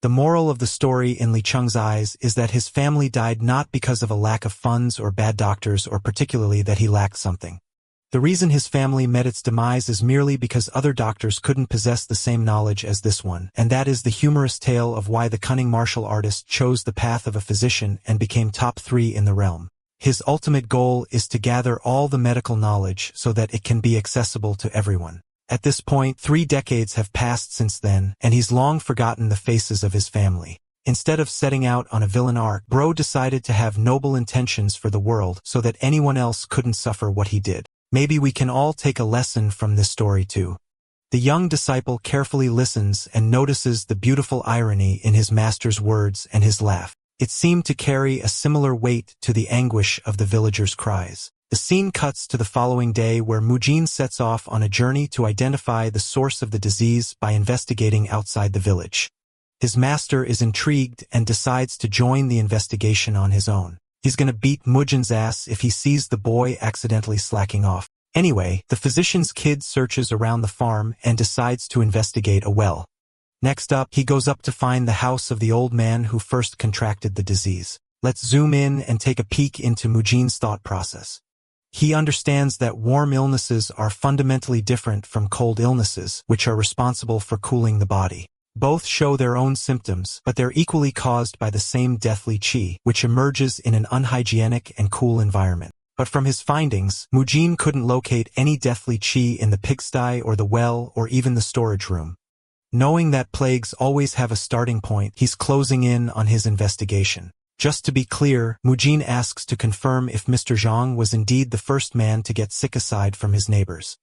The moral of the story in Li Chung's eyes is that his family died not because of a lack of funds or bad doctors, or particularly that he lacked something. The reason his family met its demise is merely because other doctors couldn't possess the same knowledge as this one, and that is the humorous tale of why the cunning martial artist chose the path of a physician and became top 3 in the realm. His ultimate goal is to gather all the medical knowledge so that it can be accessible to everyone. At this point, 3 decades have passed since then, and he's long forgotten the faces of his family. Instead of setting out on a villain arc, Bro decided to have noble intentions for the world so that anyone else couldn't suffer what he did. Maybe we can all take a lesson from this story too. The young disciple carefully listens and notices the beautiful irony in his master's words and his laugh. It seemed to carry a similar weight to the anguish of the villagers' cries. The scene cuts to the following day, where Mujin sets off on a journey to identify the source of the disease by investigating outside the village. His master is intrigued and decides to join the investigation on his own. He's gonna beat Mujin's ass if he sees the boy accidentally slacking off. Anyway, the physician's kid searches around the farm and decides to investigate a well. Next up, he goes up to find the house of the old man who first contracted the disease. Let's zoom in and take a peek into Mujin's thought process. He understands that warm illnesses are fundamentally different from cold illnesses, which are responsible for cooling the body. Both show their own symptoms, but they're equally caused by the same deathly qi, which emerges in an unhygienic and cool environment. But from his findings, Mujin couldn't locate any deathly qi in the pigsty or the well or even the storage room. Knowing that plagues always have a starting point, he's closing in on his investigation. Just to be clear, Mujin asks to confirm if Mr. Zhang was indeed the first man to get sick aside from his neighbors.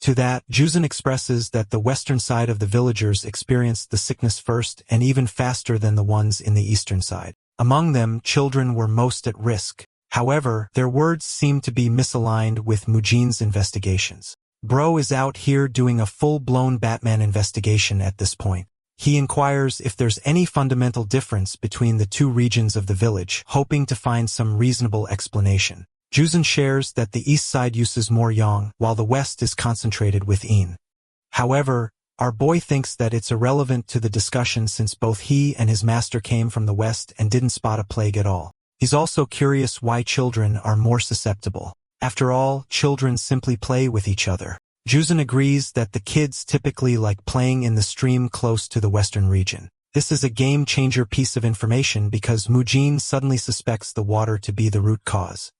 To that, Juzan expresses that the western side of the villagers experienced the sickness first and even faster than the ones in the eastern side. Among them, children were most at risk. However, their words seem to be misaligned with Mujin's investigations. Bro is out here doing a full-blown Batman investigation at this point. He inquires if there's any fundamental difference between the two regions of the village, hoping to find some reasonable explanation. Juzan shares that the east side uses more yang, while the west is concentrated with yin. However, our boy thinks that it's irrelevant to the discussion since both he and his master came from the west and didn't spot a plague at all. He's also curious why children are more susceptible. After all, children simply play with each other. Juzan agrees that the kids typically like playing in the stream close to the western region. This is a game-changer piece of information because Mujin suddenly suspects the water to be the root cause.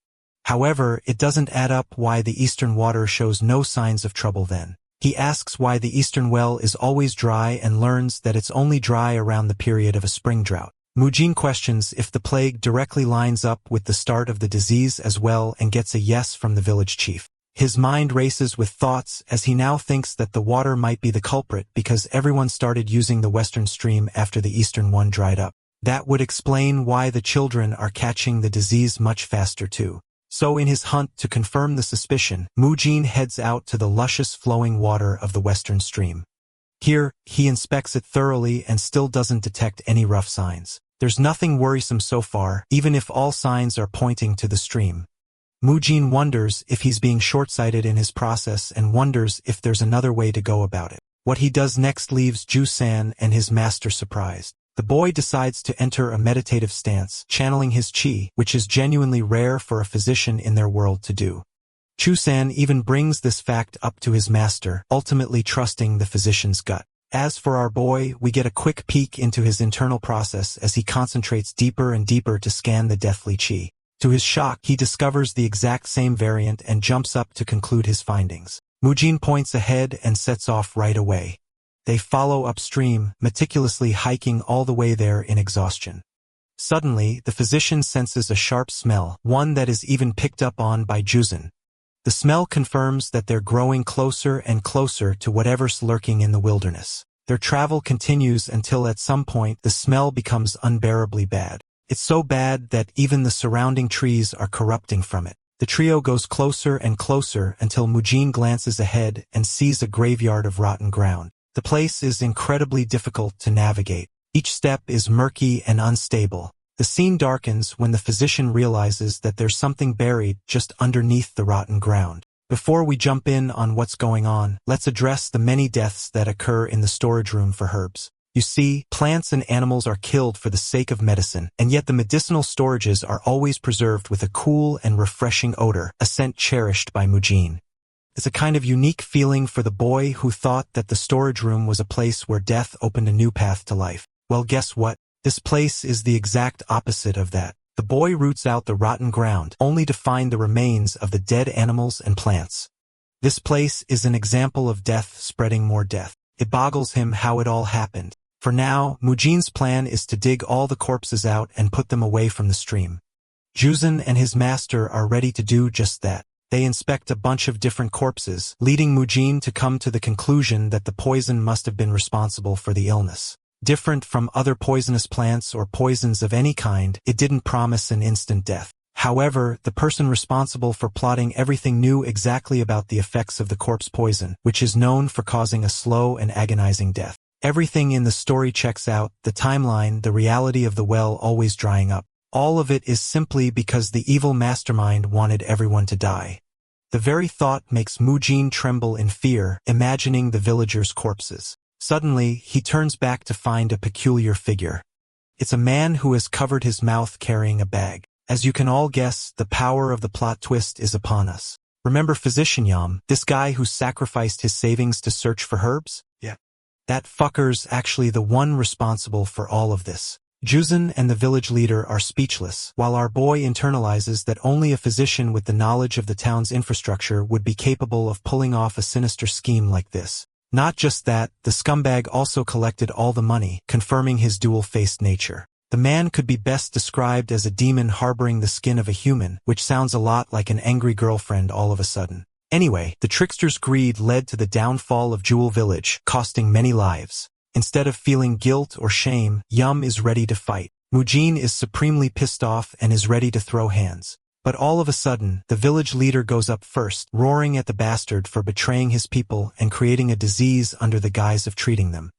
However, it doesn't add up why the eastern water shows no signs of trouble then. He asks why the eastern well is always dry and learns that it's only dry around the period of a spring drought. Mujin questions if the plague directly lines up with the start of the disease as well and gets a yes from the village chief. His mind races with thoughts as he now thinks that the water might be the culprit because everyone started using the western stream after the eastern one dried up. That would explain why the children are catching the disease much faster too. So in his hunt to confirm the suspicion, Mujin heads out to the luscious flowing water of the western stream. Here, he inspects it thoroughly and still doesn't detect any rough signs. There's nothing worrisome so far, even if all signs are pointing to the stream. Mujin wonders if he's being short-sighted in his process and wonders if there's another way to go about it. What he does next leaves Ju-san and his master surprised. The boy decides to enter a meditative stance, channeling his qi, which is genuinely rare for a physician in their world to do. Chu-san even brings this fact up to his master, ultimately trusting the physician's gut. As for our boy, we get a quick peek into his internal process as he concentrates deeper and deeper to scan the deathly qi. To his shock, he discovers the exact same variant and jumps up to conclude his findings. Mujin points ahead and sets off right away. They follow upstream, meticulously hiking all the way there in exhaustion. Suddenly, the physician senses a sharp smell, one that is even picked up on by Juzan. The smell confirms that they're growing closer and closer to whatever's lurking in the wilderness. Their travel continues until at some point the smell becomes unbearably bad. It's so bad that even the surrounding trees are corrupting from it. The trio goes closer and closer until Mujin glances ahead and sees a graveyard of rotten ground. The place is incredibly difficult to navigate. Each step is murky and unstable. The scene darkens when the physician realizes that there's something buried just underneath the rotten ground. Before we jump in on what's going on, let's address the many deaths that occur in the storage room for herbs. You see, plants and animals are killed for the sake of medicine, and yet the medicinal storages are always preserved with a cool and refreshing odor, a scent cherished by Mujin. It's a kind of unique feeling for the boy who thought that the storage room was a place where death opened a new path to life. Well, guess what? This place is the exact opposite of that. The boy roots out the rotten ground, only to find the remains of the dead animals and plants. This place is an example of death spreading more death. It boggles him how it all happened. For now, Mujin's plan is to dig all the corpses out and put them away from the stream. Juzan and his master are ready to do just that. They inspect a bunch of different corpses, leading Mujin to come to the conclusion that the poison must have been responsible for the illness. Different from other poisonous plants or poisons of any kind, it didn't promise an instant death. However, the person responsible for plotting everything knew exactly about the effects of the corpse poison, which is known for causing a slow and agonizing death. Everything in the story checks out, the timeline, the reality of the well always drying up. All of it is simply because the evil mastermind wanted everyone to die. The very thought makes Mujin tremble in fear, imagining the villagers' corpses. Suddenly, he turns back to find a peculiar figure. It's a man who has covered his mouth carrying a bag. As you can all guess, the power of the plot twist is upon us. Remember Physician Yam, this guy who sacrificed his savings to search for herbs? Yeah. That fucker's actually the one responsible for all of this. Juzun and the village leader are speechless, while our boy internalizes that only a physician with the knowledge of the town's infrastructure would be capable of pulling off a sinister scheme like this. Not just that, the scumbag also collected all the money, confirming his dual-faced nature. The man could be best described as a demon harboring the skin of a human, which sounds a lot like an angry girlfriend all of a sudden. Anyway, the trickster's greed led to the downfall of Jewel Village, costing many lives. Instead of feeling guilt or shame, Yum is ready to fight. Mujin is supremely pissed off and is ready to throw hands. But all of a sudden, the village leader goes up first, roaring at the bastard for betraying his people and creating a disease under the guise of treating them.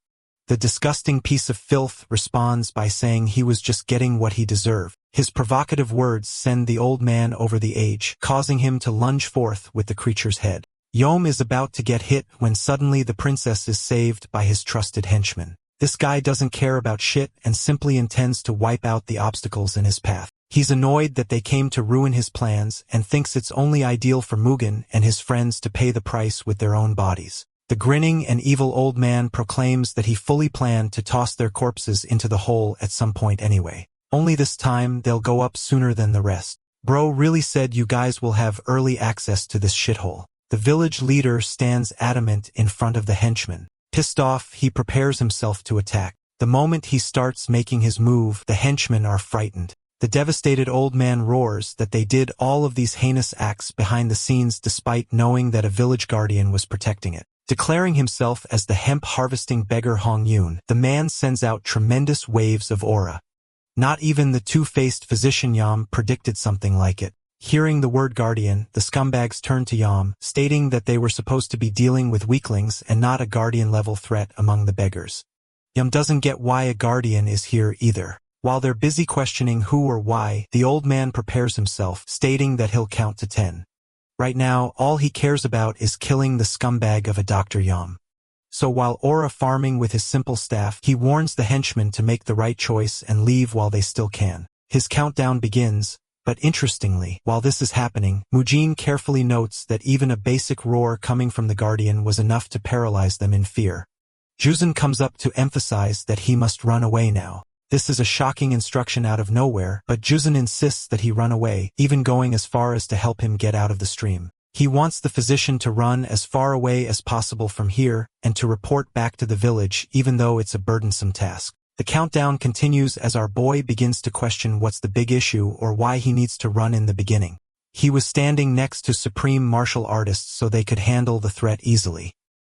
The disgusting piece of filth responds by saying he was just getting what he deserved. His provocative words send the old man over the edge, causing him to lunge forth with the creature's head. Yom is about to get hit when suddenly the princess is saved by his trusted henchman. This guy doesn't care about shit and simply intends to wipe out the obstacles in his path. He's annoyed that they came to ruin his plans and thinks it's only ideal for Mugen and his friends to pay the price with their own bodies. The grinning and evil old man proclaims that he fully planned to toss their corpses into the hole at some point anyway. Only this time they'll go up sooner than the rest. Bro really said you guys will have early access to this shithole. The village leader stands adamant in front of the henchman. Pissed off, he prepares himself to attack. The moment he starts making his move, the henchmen are frightened. The devastated old man roars that they did all of these heinous acts behind the scenes despite knowing that a village guardian was protecting it. Declaring himself as the hemp-harvesting beggar Hong Yun, the man sends out tremendous waves of aura. Not even the two-faced physician Yam predicted something like it. Hearing the word guardian, the scumbags turn to Yam, stating that they were supposed to be dealing with weaklings and not a guardian-level threat among the beggars. Yam doesn't get why a guardian is here either. While they're busy questioning who or why, the old man prepares himself, stating that he'll count to 10. Right now, all he cares about is killing the scumbag of a Dr. Yam. So while aura farming with his simple staff, he warns the henchmen to make the right choice and leave while they still can. His countdown begins, but interestingly, while this is happening, Mujin carefully notes that even a basic roar coming from the Guardian was enough to paralyze them in fear. Juzun comes up to emphasize that he must run away now. This is a shocking instruction out of nowhere, but Juzun insists that he run away, even going as far as to help him get out of the stream. He wants the physician to run as far away as possible from here and to report back to the village even though it's a burdensome task. The countdown continues as our boy begins to question what's the big issue or why he needs to run in the beginning. He was standing next to supreme martial artists so they could handle the threat easily.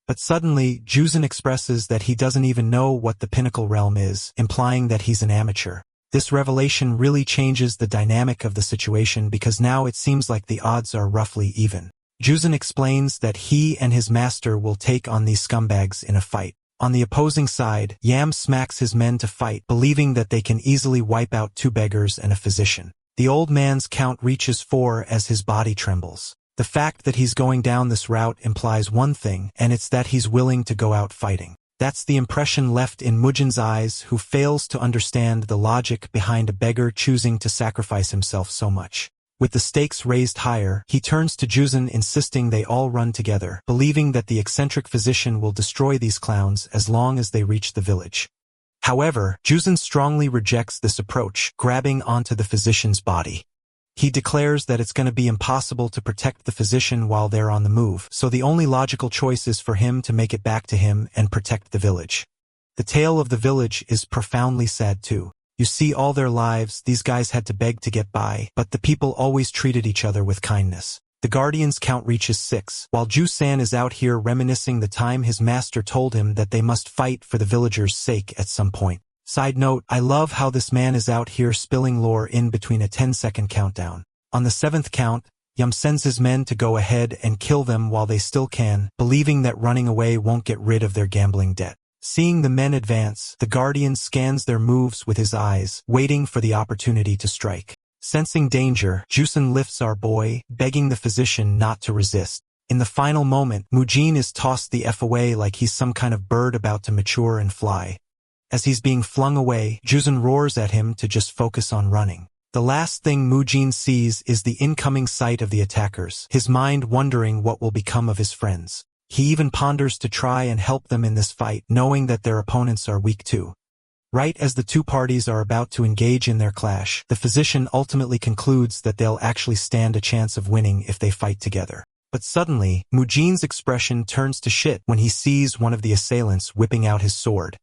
But suddenly, Juzun expresses that he doesn't even know what the pinnacle realm is, implying that he's an amateur. This revelation really changes the dynamic of the situation because now it seems like the odds are roughly even. Juzun explains that he and his master will take on these scumbags in a fight. On the opposing side, Yam smacks his men to fight, believing that they can easily wipe out 2 beggars and a physician. The old man's count reaches 4 as his body trembles. The fact that he's going down this route implies one thing, and it's that he's willing to go out fighting. That's the impression left in Mujin's eyes, who fails to understand the logic behind a beggar choosing to sacrifice himself so much. With the stakes raised higher, he turns to Juzun insisting they all run together, believing that the eccentric physician will destroy these clowns as long as they reach the village. However, Juzun strongly rejects this approach, grabbing onto the physician's body. He declares that it's going to be impossible to protect the physician while they're on the move, so the only logical choice is for him to make it back to him and protect the village. The tale of the village is profoundly sad too. You see, all their lives, these guys had to beg to get by, but the people always treated each other with kindness. The Guardian's count reaches 6, while Ju-san is out here reminiscing the time his master told him that they must fight for the villagers' sake at some point. Side note, I love how this man is out here spilling lore in between a 10-second countdown. On the 7th count, Yum sends his men to go ahead and kill them while they still can, believing that running away won't get rid of their gambling debt. Seeing the men advance, the Guardian scans their moves with his eyes, waiting for the opportunity to strike. Sensing danger, Jusun lifts our boy, begging the physician not to resist. In the final moment, Mujin is tossed the F away like he's some kind of bird about to mature and fly. As he's being flung away, Juzun roars at him to just focus on running. The last thing Mujin sees is the incoming sight of the attackers, his mind wondering what will become of his friends. He even ponders to try and help them in this fight, knowing that their opponents are weak too. Right as the two parties are about to engage in their clash, the physician ultimately concludes that they'll actually stand a chance of winning if they fight together. But suddenly, Mujin's expression turns to shit when he sees one of the assailants whipping out his sword.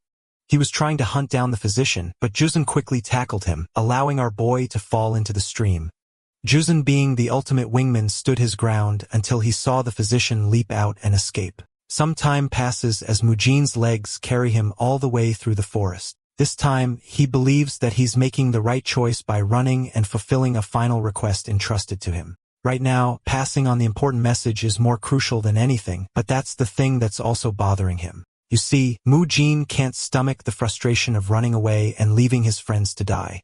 He was trying to hunt down the physician, but Juzun quickly tackled him, allowing our boy to fall into the stream. Juzun, being the ultimate wingman, stood his ground until he saw the physician leap out and escape. Some time passes as Mujin's legs carry him all the way through the forest. This time, he believes that he's making the right choice by running and fulfilling a final request entrusted to him. Right now, passing on the important message is more crucial than anything, but that's the thing that's also bothering him. You see, Mujin can't stomach the frustration of running away and leaving his friends to die.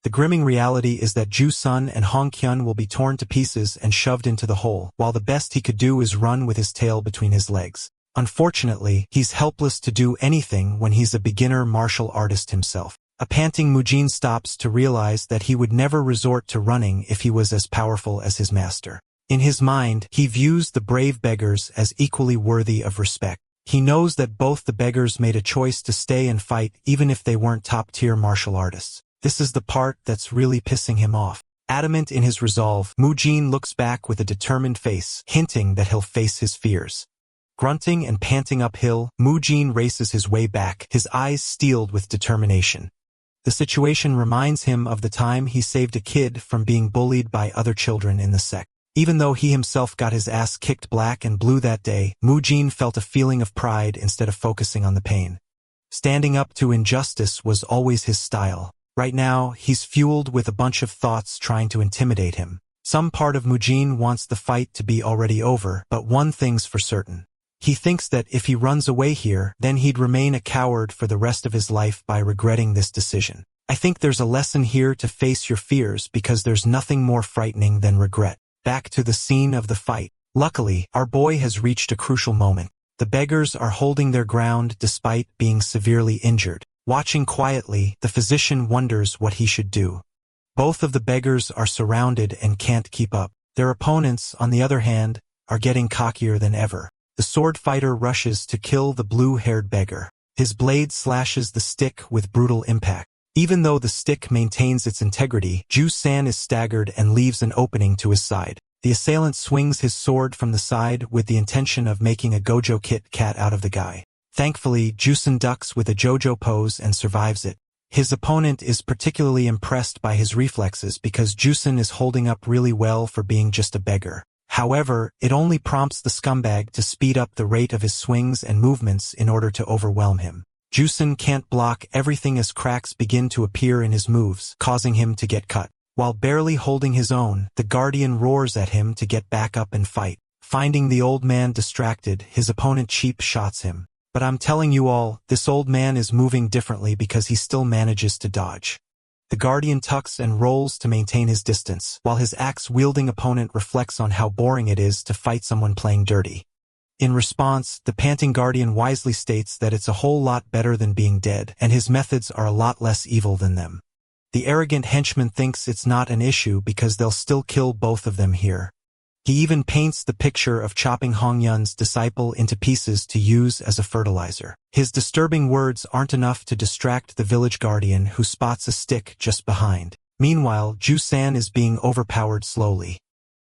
The grimming reality is that Ju-sun and Hong-kyun will be torn to pieces and shoved into the hole, while the best he could do is run with his tail between his legs. Unfortunately, he's helpless to do anything when he's a beginner martial artist himself. A panting Mujin stops to realize that he would never resort to running if he was as powerful as his master. In his mind, he views the brave beggars as equally worthy of respect. He knows that both the beggars made a choice to stay and fight even if they weren't top-tier martial artists. This is the part that's really pissing him off. Adamant in his resolve, Mujin looks back with a determined face, hinting that he'll face his fears. Grunting and panting uphill, Mujin races his way back, his eyes steeled with determination. The situation reminds him of the time he saved a kid from being bullied by other children in the sect. Even though he himself got his ass kicked black and blue that day, Mujin felt a feeling of pride instead of focusing on the pain. Standing up to injustice was always his style. Right now, he's fueled with a bunch of thoughts trying to intimidate him. Some part of Mujin wants the fight to be already over, but one thing's for certain. He thinks that if he runs away here, then he'd remain a coward for the rest of his life by regretting this decision. I think there's a lesson here to face your fears because there's nothing more frightening than regret. Back to the scene of the fight. Luckily, our boy has reached a crucial moment. The beggars are holding their ground despite being severely injured. Watching quietly, the physician wonders what he should do. Both of the beggars are surrounded and can't keep up. Their opponents, on the other hand, are getting cockier than ever. The sword fighter rushes to kill the blue-haired beggar. His blade slashes the stick with brutal impact. Even though the stick maintains its integrity, Ju-san is staggered and leaves an opening to his side. The assailant swings his sword from the side with the intention of making a Gojo Kit Kat out of the guy. Thankfully, Ju-san ducks with a JoJo pose and survives it. His opponent is particularly impressed by his reflexes because Ju-san is holding up really well for being just a beggar. However, it only prompts the scumbag to speed up the rate of his swings and movements in order to overwhelm him. Ju-san can't block everything as cracks begin to appear in his moves, causing him to get cut. While barely holding his own, the Guardian roars at him to get back up and fight. Finding the old man distracted, his opponent cheap shots him. But I'm telling you all, this old man is moving differently because he still manages to dodge. The Guardian tucks and rolls to maintain his distance, while his axe-wielding opponent reflects on how boring it is to fight someone playing dirty. In response, the panting Guardian wisely states that it's a whole lot better than being dead, and his methods are a lot less evil than them. The arrogant henchman thinks it's not an issue because they'll still kill both of them here. He even paints the picture of chopping Hong-yun's disciple into pieces to use as a fertilizer. His disturbing words aren't enough to distract the village guardian who spots a stick just behind. Meanwhile, Ju-san is being overpowered slowly.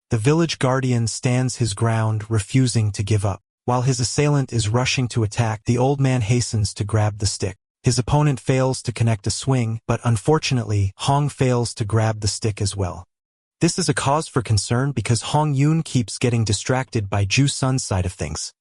The village guardian stands his ground, refusing to give up. While his assailant is rushing to attack, the old man hastens to grab the stick. His opponent fails to connect a swing, but unfortunately, Hong fails to grab the stick as well. This is a cause for concern because Hong-yun keeps getting distracted by Ju-sun's side of things.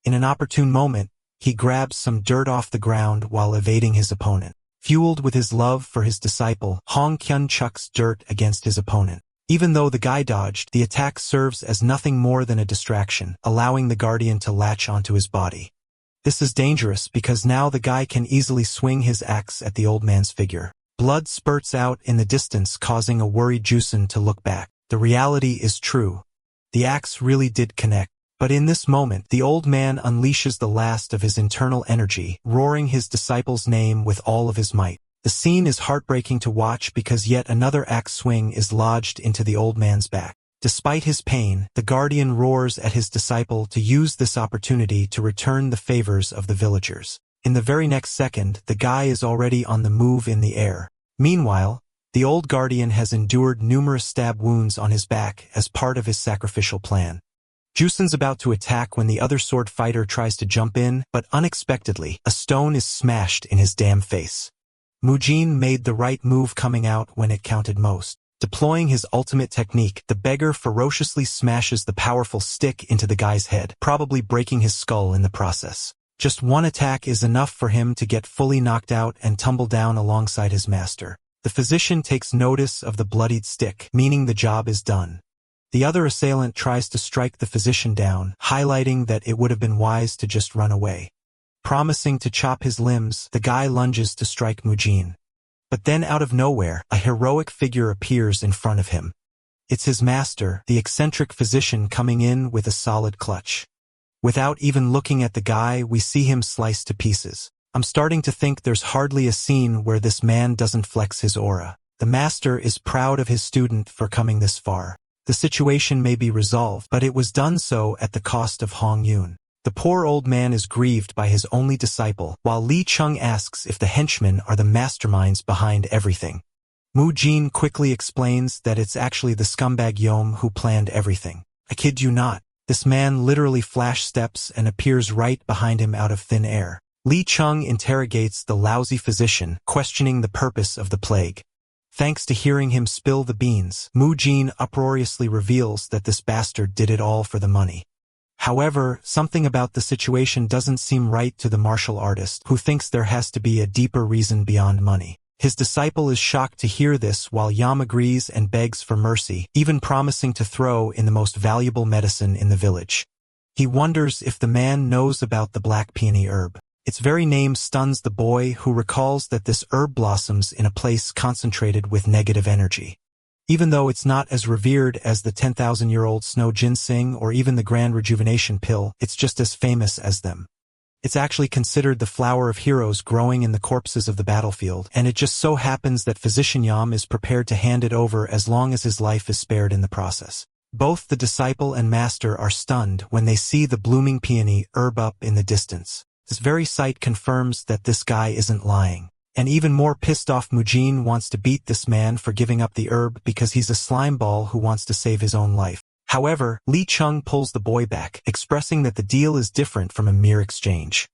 In an opportune moment, he grabs some dirt off the ground while evading his opponent. Fueled with his love for his disciple, Hong-kyun chucks dirt against his opponent. Even though the guy dodged, the attack serves as nothing more than a distraction, allowing the Guardian to latch onto his body. This is dangerous because now the guy can easily swing his axe at the old man's figure. Blood spurts out in the distance, causing a worried Jusen to look back. The reality is true. The axe really did connect. But in this moment, the old man unleashes the last of his internal energy, roaring his disciple's name with all of his might. The scene is heartbreaking to watch because yet another axe swing is lodged into the old man's back. Despite his pain, the guardian roars at his disciple to use this opportunity to return the favors of the villagers. In the very next second, the guy is already on the move in the air. Meanwhile, the old guardian has endured numerous stab wounds on his back as part of his sacrificial plan. Jusun's about to attack when the other sword fighter tries to jump in, but unexpectedly, a stone is smashed in his damn face. Mujin made the right move coming out when it counted most. Deploying his ultimate technique, the beggar ferociously smashes the powerful stick into the guy's head, probably breaking his skull in the process. Just one attack is enough for him to get fully knocked out and tumble down alongside his master. The physician takes notice of the bloodied stick, meaning the job is done. The other assailant tries to strike the physician down, highlighting that it would have been wise to just run away. Promising to chop his limbs, the guy lunges to strike Mujin. But then out of nowhere, a heroic figure appears in front of him. It's his master, the eccentric physician, coming in with a solid clutch. Without even looking at the guy, we see him sliced to pieces. I'm starting to think there's hardly a scene where this man doesn't flex his aura. The master is proud of his student for coming this far. The situation may be resolved, but it was done so at the cost of Hong Yun. The poor old man is grieved by his only disciple, while Li Chung asks if the henchmen are the masterminds behind everything. Mu Jin quickly explains that it's actually the scumbag Yom who planned everything. I kid you not. This man literally flash steps and appears right behind him out of thin air. Li Chung interrogates the lousy physician, questioning the purpose of the plague. Thanks to hearing him spill the beans, Mu Jin uproariously reveals that this bastard did it all for the money. However, something about the situation doesn't seem right to the martial artist, who thinks there has to be a deeper reason beyond money. His disciple is shocked to hear this while Yam agrees and begs for mercy, even promising to throw in the most valuable medicine in the village. He wonders if the man knows about the black peony herb. Its very name stuns the boy, who recalls that this herb blossoms in a place concentrated with negative energy. Even though it's not as revered as the 10,000-year-old snow ginseng or even the grand rejuvenation pill, it's just as famous as them. It's actually considered the flower of heroes growing in the corpses of the battlefield, and it just so happens that Physician Yam is prepared to hand it over as long as his life is spared in the process. Both the disciple and master are stunned when they see the blooming peony herb up in the distance. This very sight confirms that this guy isn't lying. And even more pissed off, Mujin wants to beat this man for giving up the herb because he's a slime ball who wants to save his own life. However, Li Chung pulls the boy back, expressing that the deal is different from a mere exchange.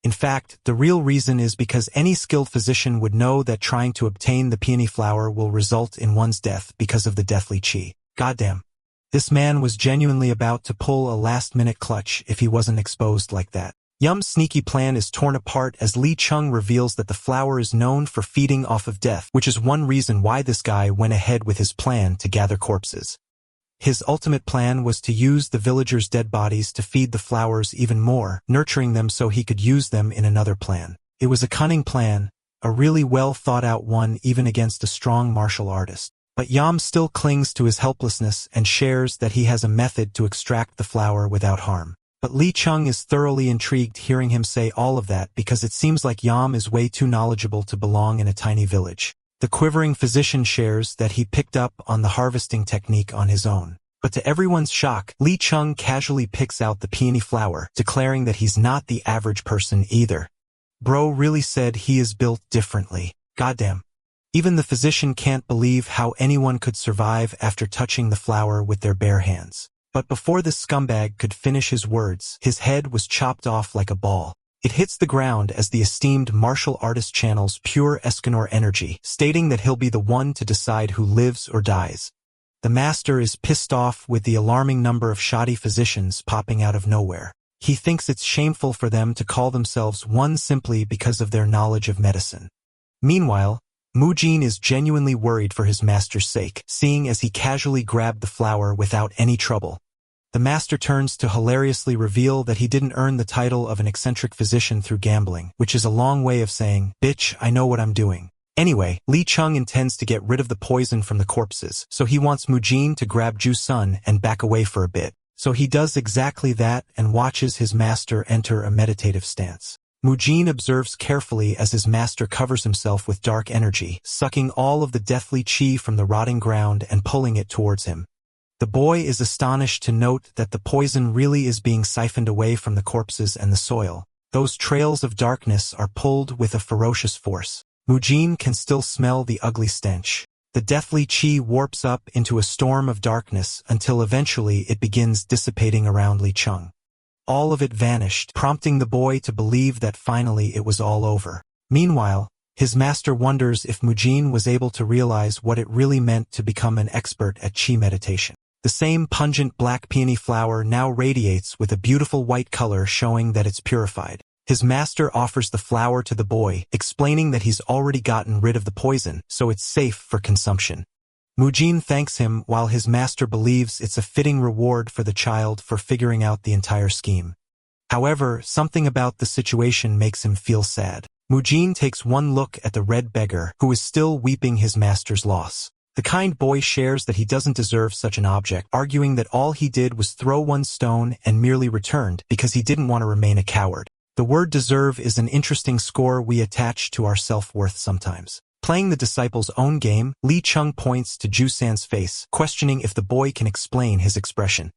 In fact, the real reason is because any skilled physician would know that trying to obtain the peony flower will result in one's death because of the deathly qi. Goddamn. This man was genuinely about to pull a last-minute clutch if he wasn't exposed like that. Yum's sneaky plan is torn apart as Li Chung reveals that the flower is known for feeding off of death, which is one reason why this guy went ahead with his plan to gather corpses. His ultimate plan was to use the villagers' dead bodies to feed the flowers even more, nurturing them so he could use them in another plan. It was a cunning plan, a really well thought out one even against a strong martial artist. But Yam still clings to his helplessness and shares that he has a method to extract the flower without harm. But Li Chung is thoroughly intrigued hearing him say all of that because it seems like Yam is way too knowledgeable to belong in a tiny village. The quivering physician shares that he picked up on the harvesting technique on his own. But to everyone's shock, Li Chung casually picks out the peony flower, declaring that he's not the average person either. Bro really said he is built differently. Goddamn. Even the physician can't believe how anyone could survive after touching the flower with their bare hands. But before this scumbag could finish his words, his head was chopped off like a ball. It hits the ground as the esteemed martial artist channels pure Escanor energy, stating that he'll be the one to decide who lives or dies. The master is pissed off with the alarming number of shoddy physicians popping out of nowhere. He thinks it's shameful for them to call themselves one simply because of their knowledge of medicine. Meanwhile, Mujin is genuinely worried for his master's sake, seeing as he casually grabbed the flower without any trouble. The master turns to hilariously reveal that he didn't earn the title of an eccentric physician through gambling, which is a long way of saying, "Bitch, I know what I'm doing." Anyway, Li Chung intends to get rid of the poison from the corpses, so he wants Mujin to grab Ju Sun and back away for a bit. So he does exactly that and watches his master enter a meditative stance. Mujin observes carefully as his master covers himself with dark energy, sucking all of the deathly chi from the rotting ground and pulling it towards him. The boy is astonished to note that the poison really is being siphoned away from the corpses and the soil. Those trails of darkness are pulled with a ferocious force. Mujin can still smell the ugly stench. The deathly chi warps up into a storm of darkness until eventually it begins dissipating around Li Cheng. All of it vanished, prompting the boy to believe that finally it was all over. Meanwhile, his master wonders if Mujin was able to realize what it really meant to become an expert at chi meditation. The same pungent black peony flower now radiates with a beautiful white color showing that it's purified. His master offers the flower to the boy, explaining that he's already gotten rid of the poison, so it's safe for consumption. Mujin thanks him while his master believes it's a fitting reward for the child for figuring out the entire scheme. However, something about the situation makes him feel sad. Mujin takes one look at the red beggar, who is still weeping his master's loss. The kind boy shares that he doesn't deserve such an object, arguing that all he did was throw one stone and merely returned because he didn't want to remain a coward. The word deserve is an interesting score we attach to our self-worth sometimes. Playing the disciple's own game, Li Cheng points to Jusan's face, questioning if the boy can explain his expression.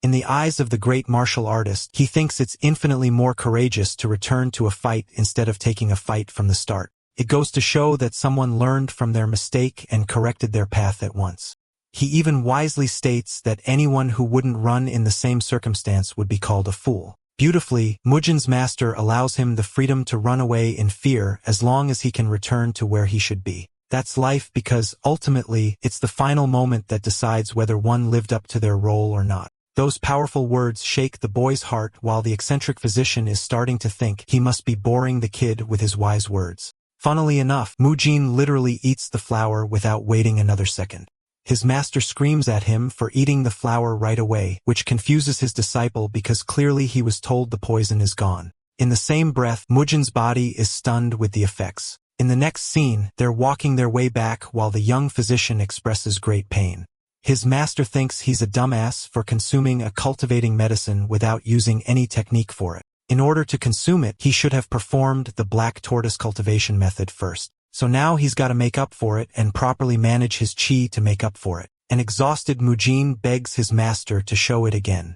In the eyes of the great martial artist, he thinks it's infinitely more courageous to return to a fight instead of taking a fight from the start. It goes to show that someone learned from their mistake and corrected their path at once. He even wisely states that anyone who wouldn't run in the same circumstance would be called a fool. Beautifully, Mujin's master allows him the freedom to run away in fear as long as he can return to where he should be. That's life because, ultimately, it's the final moment that decides whether one lived up to their role or not. Those powerful words shake the boy's heart while the eccentric physician is starting to think he must be boring the kid with his wise words. Funnily enough, Mujin literally eats the flower without waiting another second. His master screams at him for eating the flower right away, which confuses his disciple because clearly he was told the poison is gone. In the same breath, Mujin's body is stunned with the effects. In the next scene, they're walking their way back while the young physician expresses great pain. His master thinks he's a dumbass for consuming a cultivating medicine without using any technique for it. In order to consume it, he should have performed the black tortoise cultivation method first. So now he's got to make up for it and properly manage his chi to make up for it. An exhausted Mujin begs his master to show it again.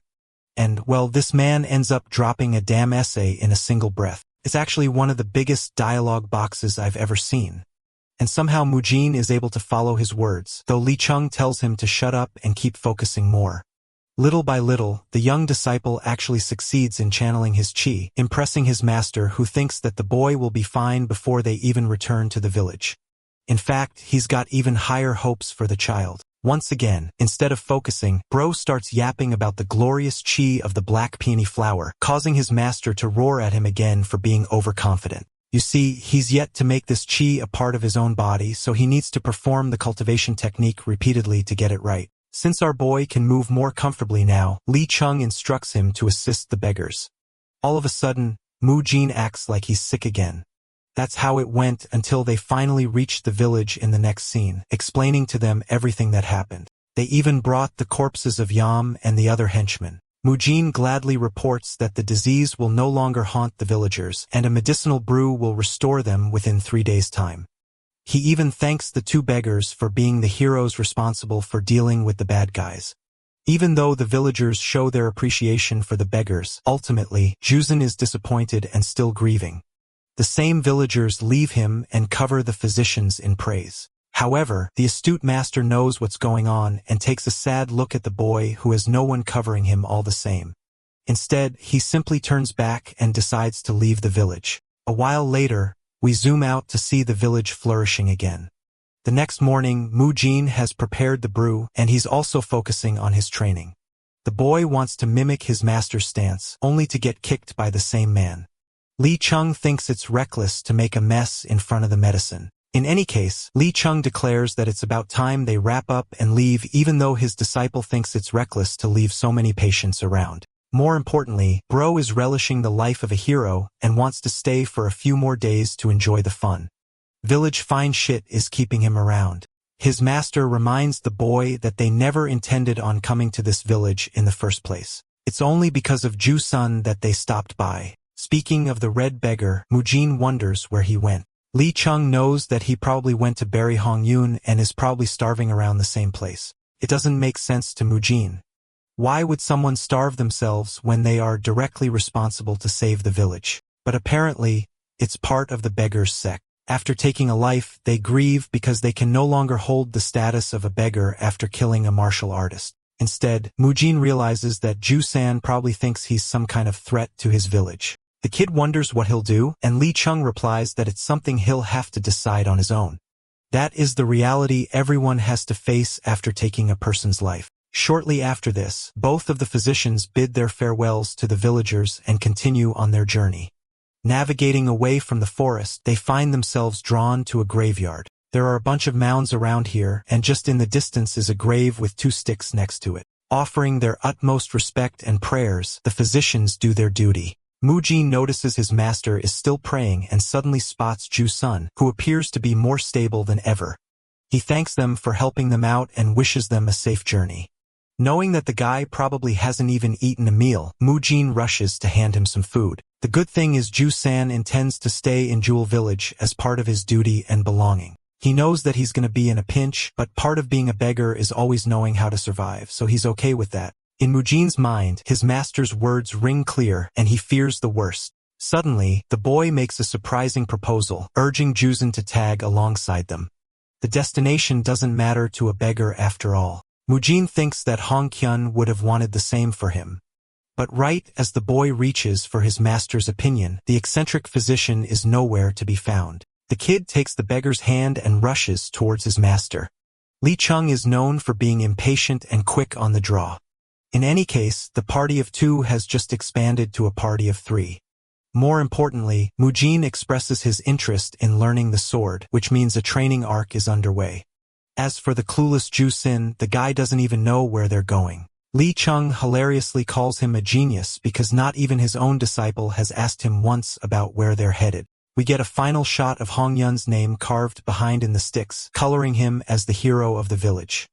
And, well, this man ends up dropping a damn essay in a single breath. It's actually one of the biggest dialogue boxes I've ever seen. And somehow Mujin is able to follow his words, though Li Cheng tells him to shut up and keep focusing more. Little by little, the young disciple actually succeeds in channeling his chi, impressing his master who thinks that the boy will be fine before they even return to the village. In fact, he's got even higher hopes for the child. Once again, instead of focusing, Bro starts yapping about the glorious chi of the black peony flower, causing his master to roar at him again for being overconfident. You see, he's yet to make this chi a part of his own body, so he needs to perform the cultivation technique repeatedly to get it right. Since our boy can move more comfortably now, Li Cheng instructs him to assist the beggars. All of a sudden, Mujin acts like he's sick again. That's how it went until they finally reached the village in the next scene, explaining to them everything that happened. They even brought the corpses of Yam and the other henchmen. Mujin gladly reports that the disease will no longer haunt the villagers, and a medicinal brew will restore them within 3 days' time. He even thanks the two beggars for being the heroes responsible for dealing with the bad guys. Even though the villagers show their appreciation for the beggars, ultimately, Jusan is disappointed and still grieving. The same villagers leave him and cover the physicians in praise. However, the astute master knows what's going on and takes a sad look at the boy who has no one covering him all the same. Instead, he simply turns back and decides to leave the village. A while later, we zoom out to see the village flourishing again. The next morning, Mujin has prepared the brew, and he's also focusing on his training. The boy wants to mimic his master's stance, only to get kicked by the same man. Li Cheng thinks it's reckless to make a mess in front of the medicine. In any case, Li Cheng declares that it's about time they wrap up and leave, even though his disciple thinks it's reckless to leave so many patients around. More importantly, Bro is relishing the life of a hero and wants to stay for a few more days to enjoy the fun. Village fine shit is keeping him around. His master reminds the boy that they never intended on coming to this village in the first place. It's only because of Jusan that they stopped by. Speaking of the red beggar, Mujin wonders where he went. Lee Chung knows that he probably went to bury Hong Yun and is probably starving around the same place. It doesn't make sense to Mujin. Why would someone starve themselves when they are directly responsible to save the village? But apparently, it's part of the beggar's sect. After taking a life, they grieve because they can no longer hold the status of a beggar after killing a martial artist. Instead, Mujin realizes that Ju-san probably thinks he's some kind of threat to his village. The kid wonders what he'll do, and Lee Chung replies that it's something he'll have to decide on his own. That is the reality everyone has to face after taking a person's life. Shortly after this, both of the physicians bid their farewells to the villagers and continue on their journey. Navigating away from the forest, they find themselves drawn to a graveyard. There are a bunch of mounds around here, and just in the distance is a grave with 2 sticks next to it. Offering their utmost respect and prayers, the physicians do their duty. Mujin notices his master is still praying and suddenly spots Ju-sun, who appears to be more stable than ever. He thanks them for helping them out and wishes them a safe journey. Knowing that the guy probably hasn't even eaten a meal, Mujin rushes to hand him some food. The good thing is Ju-san intends to stay in Jewel Village as part of his duty and belonging. He knows that he's going to be in a pinch, but part of being a beggar is always knowing how to survive, so he's okay with that. In Mujin's mind, his master's words ring clear, and he fears the worst. Suddenly, the boy makes a surprising proposal, urging Ju-san to tag alongside them. The destination doesn't matter to a beggar after all. Mujin thinks that Hong Kyun would have wanted the same for him. But right as the boy reaches for his master's opinion, the eccentric physician is nowhere to be found. The kid takes the beggar's hand and rushes towards his master. Lee Chung is known for being impatient and quick on the draw. In any case, the party of 2 has just expanded to a party of 3. More importantly, Mujin expresses his interest in learning the sword, which means a training arc is underway. As for the clueless Ju-sin, the guy doesn't even know where they're going. Lee Chung hilariously calls him a genius because not even his own disciple has asked him once about where they're headed. We get a final shot of Hong Yun's name carved behind in the sticks, coloring him as the hero of the village.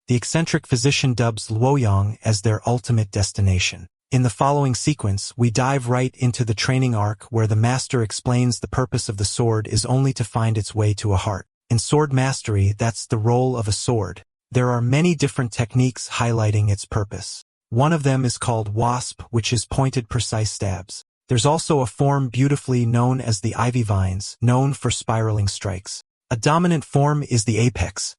The eccentric physician dubs Luoyang as their ultimate destination. In the following sequence, we dive right into the training arc where the master explains the purpose of the sword is only to find its way to a heart. In sword mastery, that's the role of a sword. There are many different techniques highlighting its purpose. One of them is called wasp, which is pointed precise stabs. There's also a form beautifully known as the ivy vines, known for spiraling strikes. A dominant form is the apex.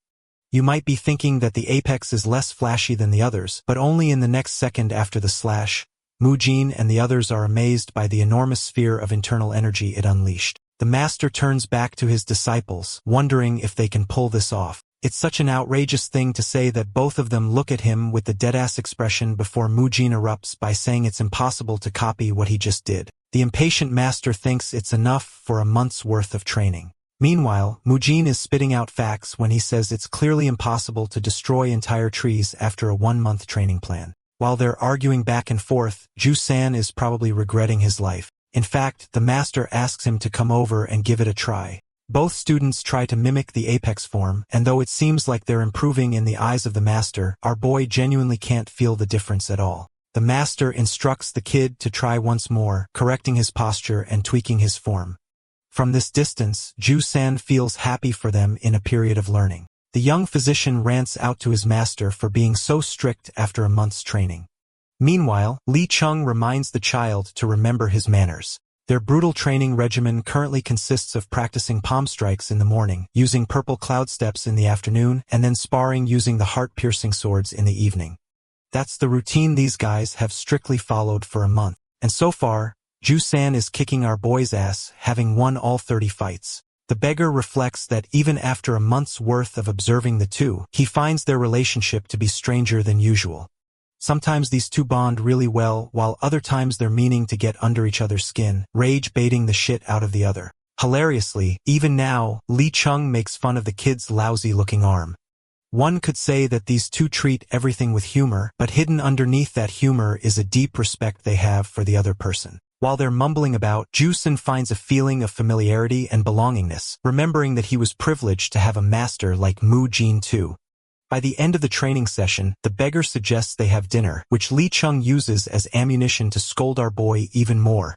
You might be thinking that the apex is less flashy than the others, but only in the next second after the slash, Mujin and the others are amazed by the enormous sphere of internal energy it unleashed. The master turns back to his disciples, wondering if they can pull this off. It's such an outrageous thing to say that both of them look at him with the deadass expression before Mujin erupts by saying it's impossible to copy what he just did. The impatient master thinks it's enough for a month's worth of training. Meanwhile, Mujin is spitting out facts when he says it's clearly impossible to destroy entire trees after a 1-month training plan. While they're arguing back and forth, Ju-san is probably regretting his life. In fact, the master asks him to come over and give it a try. Both students try to mimic the apex form, and though it seems like they're improving in the eyes of the master, our boy genuinely can't feel the difference at all. The master instructs the kid to try once more, correcting his posture and tweaking his form. From this distance, Ju-san feels happy for them in a period of learning. The young physician rants out to his master for being so strict after a month's training. Meanwhile, Lee Chung reminds the child to remember his manners. Their brutal training regimen currently consists of practicing palm strikes in the morning, using purple cloud steps in the afternoon, and then sparring using the heart-piercing swords in the evening. That's the routine these guys have strictly followed for a month. And so far, Ju-san is kicking our boy's ass, having won all 30 fights. The beggar reflects that even after a month's worth of observing the two, he finds their relationship to be stranger than usual. Sometimes these two bond really well, while other times they're meaning to get under each other's skin, rage-baiting the shit out of the other. Hilariously, even now, Lee Chung makes fun of the kid's lousy-looking arm. One could say that these two treat everything with humor, but hidden underneath that humor is a deep respect they have for the other person. While they're mumbling about, Ju-san finds a feeling of familiarity and belongingness, remembering that he was privileged to have a master like Mujin too. By the end of the training session, the beggar suggests they have dinner, which Lee Chung uses as ammunition to scold our boy even more.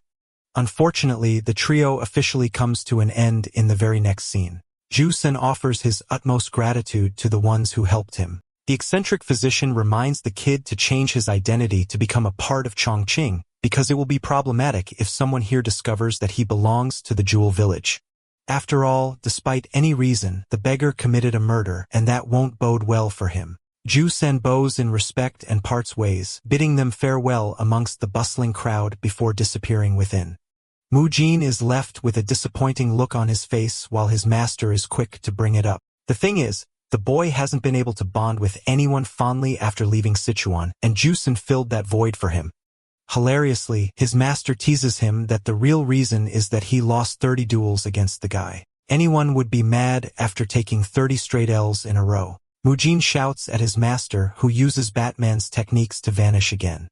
Unfortunately, the trio officially comes to an end in the very next scene. Ju-sen offers his utmost gratitude to the ones who helped him. The eccentric physician reminds the kid to change his identity to become a part of Chongqing, because it will be problematic if someone here discovers that he belongs to the Jewel Village. After all, despite any reason, the beggar committed a murder, and that won't bode well for him. Ju-sen bows in respect and parts ways, bidding them farewell amongst the bustling crowd before disappearing within. Mu-jin is left with a disappointing look on his face while his master is quick to bring it up. The thing is, the boy hasn't been able to bond with anyone fondly after leaving Sichuan, and Ju-sen filled that void for him. Hilariously, his master teases him that the real reason is that he lost 30 duels against the guy. Anyone would be mad after taking 30 straight L's in a row. Mu-jin shouts at his master, who uses Batman's techniques to vanish again.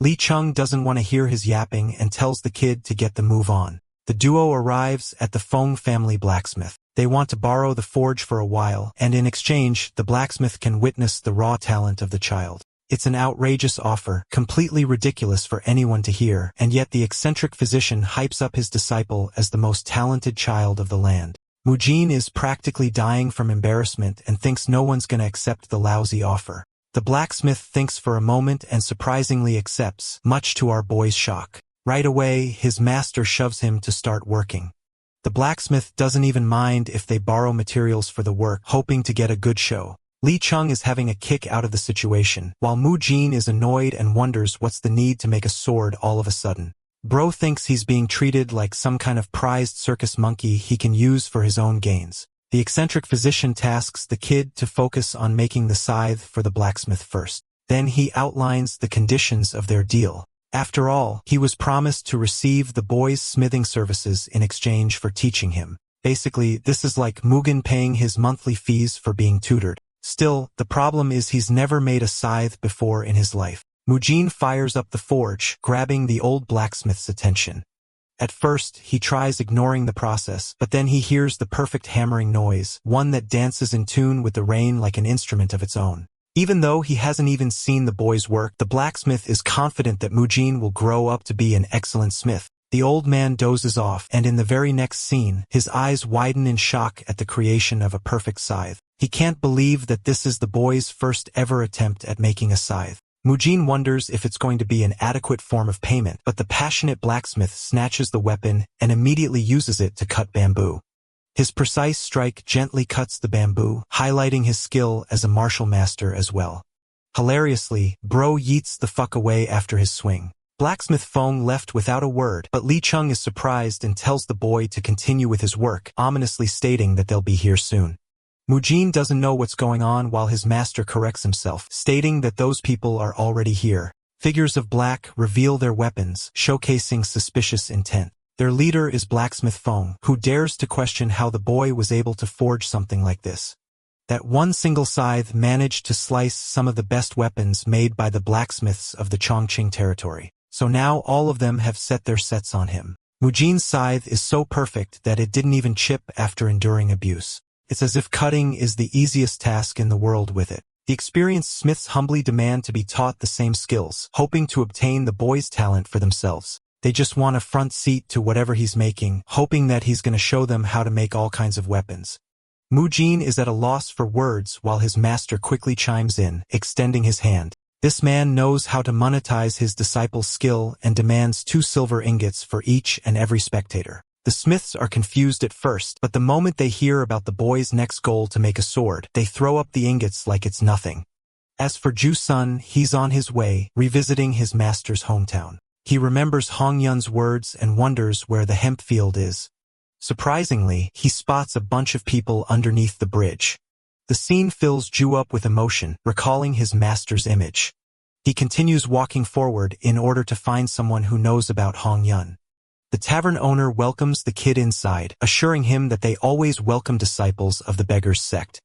Lee Chung doesn't want to hear his yapping and tells the kid to get the move on. The duo arrives at the Fong family blacksmith. They want to borrow the forge for a while, and in exchange, the blacksmith can witness the raw talent of the child. It's an outrageous offer, completely ridiculous for anyone to hear, and yet the eccentric physician hypes up his disciple as the most talented child of the land. Mu-jin is practically dying from embarrassment and thinks no one's gonna accept the lousy offer. The blacksmith thinks for a moment and surprisingly accepts, much to our boy's shock. Right away, his master shoves him to start working. The blacksmith doesn't even mind if they borrow materials for the work, hoping to get a good show. Lee Chung is having a kick out of the situation, while Mu-jin is annoyed and wonders what's the need to make a sword all of a sudden. Bro thinks he's being treated like some kind of prized circus monkey he can use for his own gains. The eccentric physician tasks the kid to focus on making the scythe for the blacksmith first. Then he outlines the conditions of their deal. After all, he was promised to receive the boy's smithing services in exchange for teaching him. Basically, this is like Mugen paying his monthly fees for being tutored. Still, the problem is he's never made a scythe before in his life. Mu-jin fires up the forge, grabbing the old blacksmith's attention. At first, he tries ignoring the process, but then he hears the perfect hammering noise, one that dances in tune with the rain like an instrument of its own. Even though he hasn't even seen the boy's work, the blacksmith is confident that Mu-jin will grow up to be an excellent smith. The old man dozes off, and in the very next scene, his eyes widen in shock at the creation of a perfect scythe. He can't believe that this is the boy's first ever attempt at making a scythe. Mu-jin wonders if it's going to be an adequate form of payment, but the passionate blacksmith snatches the weapon and immediately uses it to cut bamboo. His precise strike gently cuts the bamboo, highlighting his skill as a martial master as well. Hilariously, Bro yeets the fuck away after his swing. Blacksmith Fong left without a word, but Lee Chung is surprised and tells the boy to continue with his work, ominously stating that they'll be here soon. Mu-jin doesn't know what's going on while his master corrects himself, stating that those people are already here. Figures of black reveal their weapons, showcasing suspicious intent. Their leader is Blacksmith Fong, who dares to question how the boy was able to forge something like this. That one single scythe managed to slice some of the best weapons made by the blacksmiths of the Chongqing territory. So now all of them have set their sets on him. Mu-jin's scythe is so perfect that it didn't even chip after enduring abuse. It's as if cutting is the easiest task in the world with it. The experienced smiths humbly demand to be taught the same skills, hoping to obtain the boy's talent for themselves. They just want a front seat to whatever he's making, hoping that he's going to show them how to make all kinds of weapons. Mu-jin is at a loss for words while his master quickly chimes in, extending his hand. This man knows how to monetize his disciple's skill and demands 2 silver ingots for each and every spectator. The smiths are confused at first, but the moment they hear about the boy's next goal to make a sword, they throw up the ingots like it's nothing. As for Ju-sun, he's on his way, revisiting his master's hometown. He remembers Hong Yun's words and wonders where the hemp field is. Surprisingly, he spots a bunch of people underneath the bridge. The scene fills Ju up with emotion, recalling his master's image. He continues walking forward in order to find someone who knows about Hong Yun. The tavern owner welcomes the kid inside, assuring him that they always welcome disciples of the beggar's sect.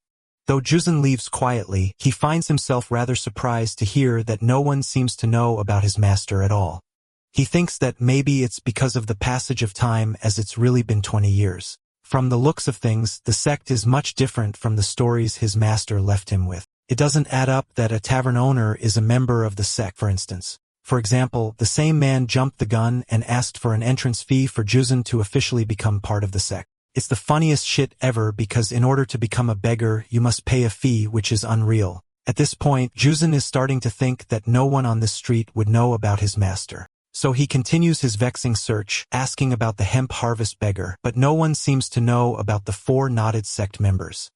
Though Juzun leaves quietly, he finds himself rather surprised to hear that no one seems to know about his master at all. He thinks that maybe it's because of the passage of time, as it's really been 20 years. From the looks of things, the sect is much different from the stories his master left him with. It doesn't add up that a tavern owner is a member of the sect, for instance. For example, the same man jumped the gun and asked for an entrance fee for Juzun to officially become part of the sect. It's the funniest shit ever because in order to become a beggar, you must pay a fee, which is unreal. At this point, Juzun is starting to think that no one on this street would know about his master. So he continues his vexing search, asking about the hemp harvest beggar, but no one seems to know about the 4 knotted sect members.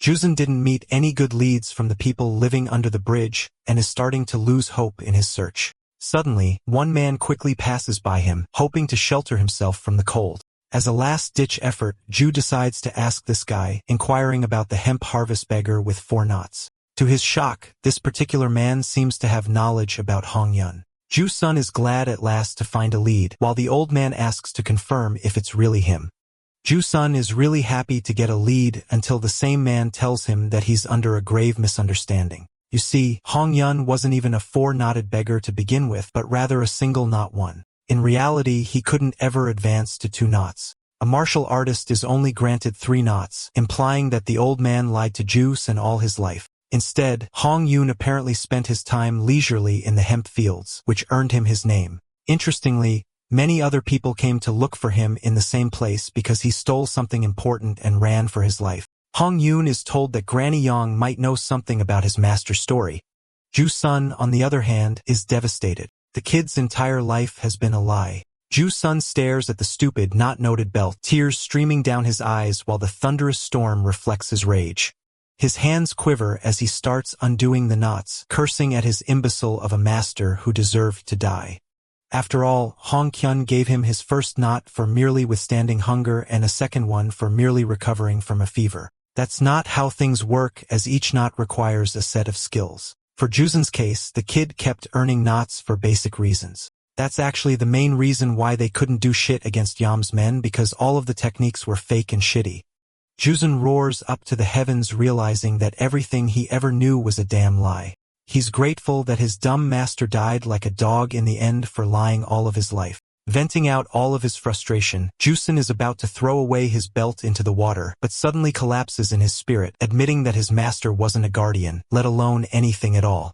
Juzun didn't meet any good leads from the people living under the bridge and is starting to lose hope in his search. Suddenly, one man quickly passes by him, hoping to shelter himself from the cold. As a last-ditch effort, Ju decides to ask this guy, inquiring about the hemp harvest beggar with 4 knots. To his shock, this particular man seems to have knowledge about Hongyun. Ju-sun is glad at last to find a lead, while the old man asks to confirm if it's really him. Ju-sun is really happy to get a lead until the same man tells him that he's under a grave misunderstanding. You see, Hongyun wasn't even a 4-knotted beggar to begin with, but rather a single knot one. In reality, he couldn't ever advance to 2 knots. A martial artist is only granted 3 knots, implying that the old man lied to Ju-sun all his life. Instead, Hongyun apparently spent his time leisurely in the hemp fields, which earned him his name. Interestingly, many other people came to look for him in the same place because he stole something important and ran for his life. Hongyun is told that Granny Yang might know something about his master's story. Ju-sun, on the other hand, is devastated. The kid's entire life has been a lie. Ju-sun stares at the stupid, not-noted belt, tears streaming down his eyes while the thunderous storm reflects his rage. His hands quiver as he starts undoing the knots, cursing at his imbecile of a master who deserved to die. After all, Hongyun gave him his first knot for merely withstanding hunger and a second one for merely recovering from a fever. That's not how things work, as each knot requires a set of skills. For Juzun's case, the kid kept earning knots for basic reasons. That's actually the main reason why they couldn't do shit against Yam's men, because all of the techniques were fake and shitty. Juzun roars up to the heavens, realizing that everything he ever knew was a damn lie. He's grateful that his dumb master died like a dog in the end for lying all of his life. Venting out all of his frustration, Juzun is about to throw away his belt into the water, but suddenly collapses in his spirit, admitting that his master wasn't a guardian, let alone anything at all.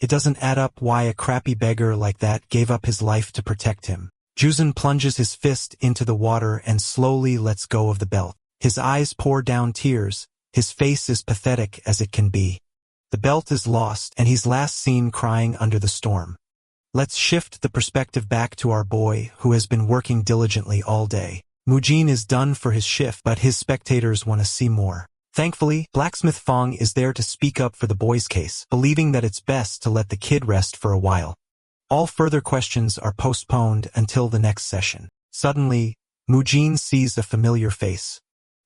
It doesn't add up why a crappy beggar like that gave up his life to protect him. Juzun plunges his fist into the water and slowly lets go of the belt. His eyes pour down tears, his face is pathetic as it can be. The belt is lost, and he's last seen crying under the storm. Let's shift the perspective back to our boy, who has been working diligently all day. Mujin is done for his shift, but his spectators want to see more. Thankfully, Blacksmith Fong is there to speak up for the boy's case, believing that it's best to let the kid rest for a while. All further questions are postponed until the next session. Suddenly, Mujin sees a familiar face.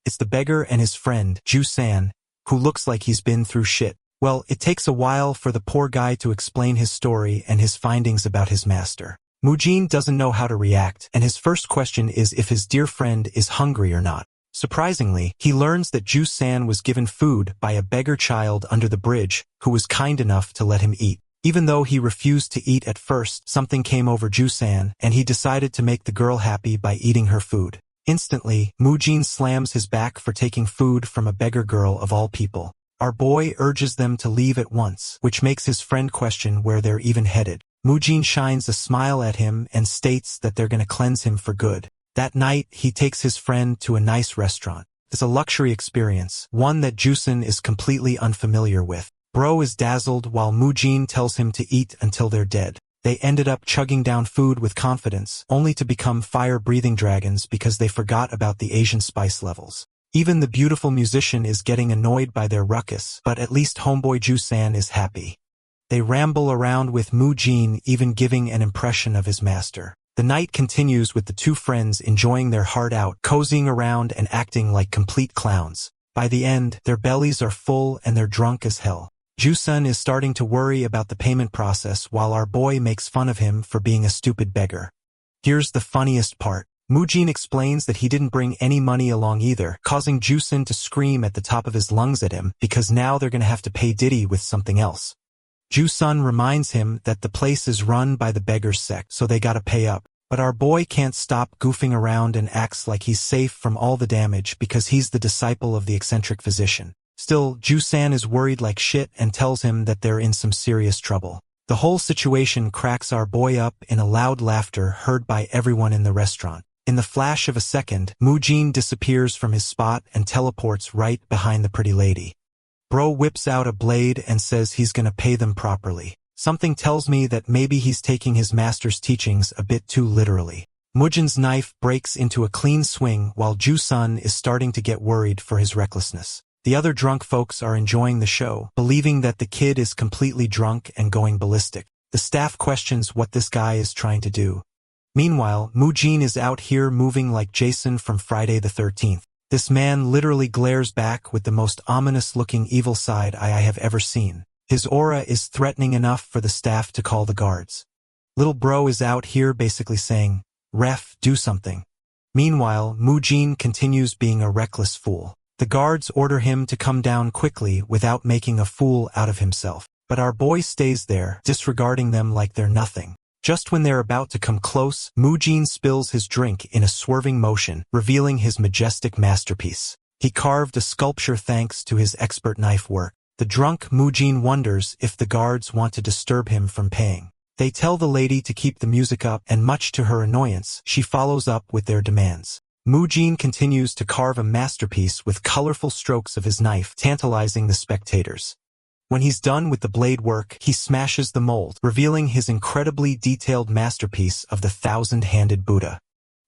It's the beggar and his friend, Ju-san, who looks like he's been through shit. Well, it takes a while for the poor guy to explain his story and his findings about his master. Mujin doesn't know how to react, and his first question is if his dear friend is hungry or not. Surprisingly, he learns that Ju-san was given food by a beggar child under the bridge, who was kind enough to let him eat. Even though he refused to eat at first, something came over Ju-san, and he decided to make the girl happy by eating her food. Instantly, Mujin slams his back for taking food from a beggar girl of all people. Our boy urges them to leave at once, which makes his friend question where they're even headed. Mujin shines a smile at him and states that they're gonna cleanse him for good. That night, he takes his friend to a nice restaurant. It's a luxury experience, one that Juzun is completely unfamiliar with. Bro is dazzled while Mujin tells him to eat until they're dead. They ended up chugging down food with confidence, only to become fire-breathing dragons because they forgot about the Asian spice levels. Even the beautiful musician is getting annoyed by their ruckus, but at least homeboy Ju-san is happy. They ramble around with Mujin even giving an impression of his master. The night continues with the two friends enjoying their heart out, cozying around and acting like complete clowns. By the end, their bellies are full and they're drunk as hell. Ju-sun is starting to worry about the payment process while our boy makes fun of him for being a stupid beggar. Here's the funniest part. Mujin explains that he didn't bring any money along either, causing Ju-sun to scream at the top of his lungs at him because now they're gonna have to pay Diddy with something else. Ju-sun reminds him that the place is run by the beggar's sect, so they gotta pay up. But our boy can't stop goofing around and acts like he's safe from all the damage because he's the disciple of the eccentric physician. Still, Ju-san is worried like shit and tells him that they're in some serious trouble. The whole situation cracks our boy up in a loud laughter heard by everyone in the restaurant. In the flash of a second, Mujin disappears from his spot and teleports right behind the pretty lady. Bro whips out a blade and says he's gonna pay them properly. Something tells me that maybe he's taking his master's teachings a bit too literally. Mujin's knife breaks into a clean swing while Ju-sun is starting to get worried for his recklessness. The other drunk folks are enjoying the show, believing that the kid is completely drunk and going ballistic. The staff questions what this guy is trying to do. Meanwhile, Mujin is out here moving like Jason from Friday the 13th. This man literally glares back with the most ominous-looking evil side I have ever seen. His aura is threatening enough for the staff to call the guards. Little bro is out here basically saying, "Ref, do something." Meanwhile, Mujin continues being a reckless fool. The guards order him to come down quickly without making a fool out of himself. But our boy stays there, disregarding them like they're nothing. Just when they're about to come close, Mujin spills his drink in a swerving motion, revealing his majestic masterpiece. He carved a sculpture thanks to his expert knife work. The drunk Mujin wonders if the guards want to disturb him from paying. They tell the lady to keep the music up, and much to her annoyance, she follows up with their demands. Mujin continues to carve a masterpiece with colorful strokes of his knife, tantalizing the spectators. When he's done with the blade work, he smashes the mold, revealing his incredibly detailed masterpiece of the thousand-handed Buddha.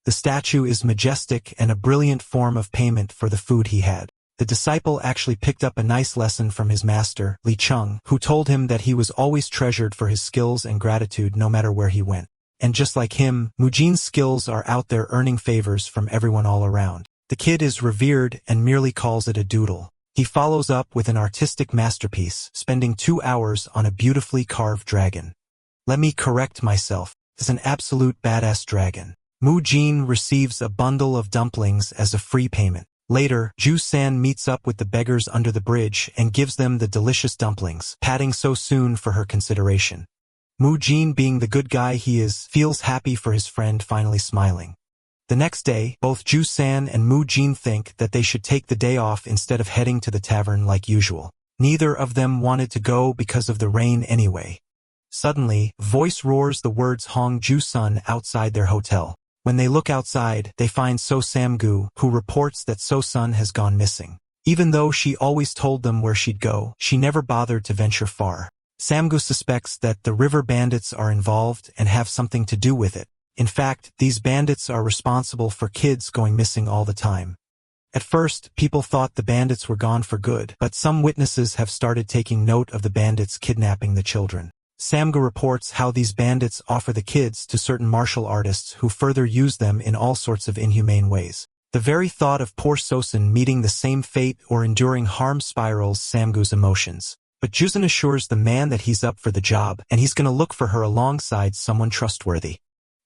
The statue is majestic and a brilliant form of payment for the food he had. The disciple actually picked up a nice lesson from his master, Li Chung, who told him that he was always treasured for his skills and gratitude no matter where he went. And just like him, Mujin's skills are out there earning favors from everyone all around. The kid is revered and merely calls it a doodle. He follows up with an artistic masterpiece, spending 2 hours on a beautifully carved dragon. Let me correct myself, it's an absolute badass dragon. Mujin receives a bundle of dumplings as a free payment. Later, Ju-san meets up with the beggars under the bridge and gives them the delicious dumplings, patting so soon for her consideration. Mujin, being the good guy he is, feels happy for his friend finally smiling. The next day, both Ju-san and Mujin think that they should take the day off instead of heading to the tavern like usual. Neither of them wanted to go because of the rain anyway. Suddenly, voice roars the words Hong Ju-sun outside their hotel. When they look outside, they find So Samgu, who reports that So-sun has gone missing. Even though she always told them where she'd go, she never bothered to venture far. Samgu suspects that the river bandits are involved and have something to do with it. In fact, these bandits are responsible for kids going missing all the time. At first, people thought the bandits were gone for good, but some witnesses have started taking note of the bandits kidnapping the children. Samga reports how these bandits offer the kids to certain martial artists who further use them in all sorts of inhumane ways. The very thought of poor Sosun meeting the same fate or enduring harm spirals Samgu's emotions. But Juzun assures the man that he's up for the job, and he's gonna look for her alongside someone trustworthy.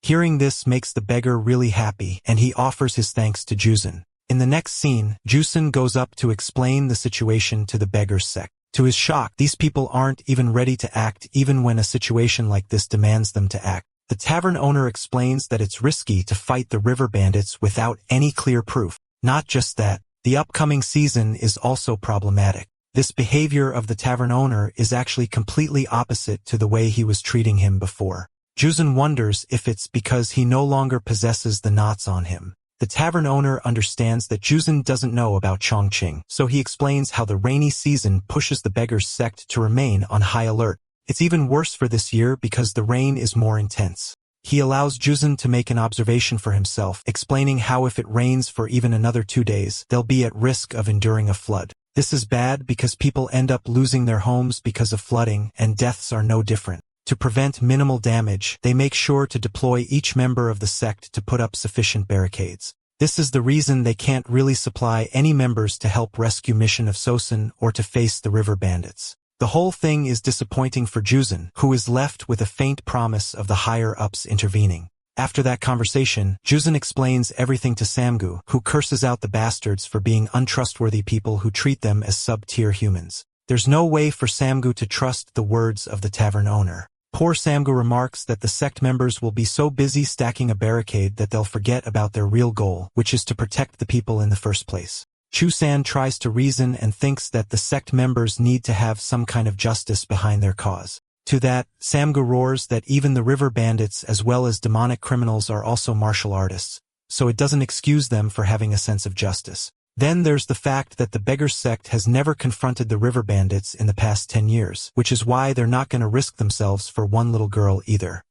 Hearing this makes the beggar really happy, and he offers his thanks to Juzun. In the next scene, Juzun goes up to explain the situation to the beggar's sect. To his shock, these people aren't even ready to act even when a situation like this demands them to act. The tavern owner explains that it's risky to fight the river bandits without any clear proof. Not just that, the upcoming season is also problematic. This behavior of the tavern owner is actually completely opposite to the way he was treating him before. Juzun wonders if it's because he no longer possesses the knots on him. The tavern owner understands that Juzun doesn't know about Chongqing, so he explains how the rainy season pushes the beggar's sect to remain on high alert. It's even worse for this year because the rain is more intense. He allows Juzun to make an observation for himself, explaining how if it rains for even another 2 days, they'll be at risk of enduring a flood. This is bad because people end up losing their homes because of flooding, and deaths are no different. To prevent minimal damage, they make sure to deploy each member of the sect to put up sufficient barricades. This is the reason they can't really supply any members to help rescue mission of Sosun or to face the river bandits. The whole thing is disappointing for Juzun, who is left with a faint promise of the higher-ups intervening. After that conversation, Juzun explains everything to Samgu, who curses out the bastards for being untrustworthy people who treat them as sub-tier humans. There's no way for Samgu to trust the words of the tavern owner. Poor Samgu remarks that the sect members will be so busy stacking a barricade that they'll forget about their real goal, which is to protect the people in the first place. Chu-san tries to reason and thinks that the sect members need to have some kind of justice behind their cause. To that, Samgu roars that even the river bandits as well as demonic criminals are also martial artists, so it doesn't excuse them for having a sense of justice. Then there's the fact that the Beggars sect has never confronted the river bandits in the past 10 years, which is why they're not going to risk themselves for one little girl either.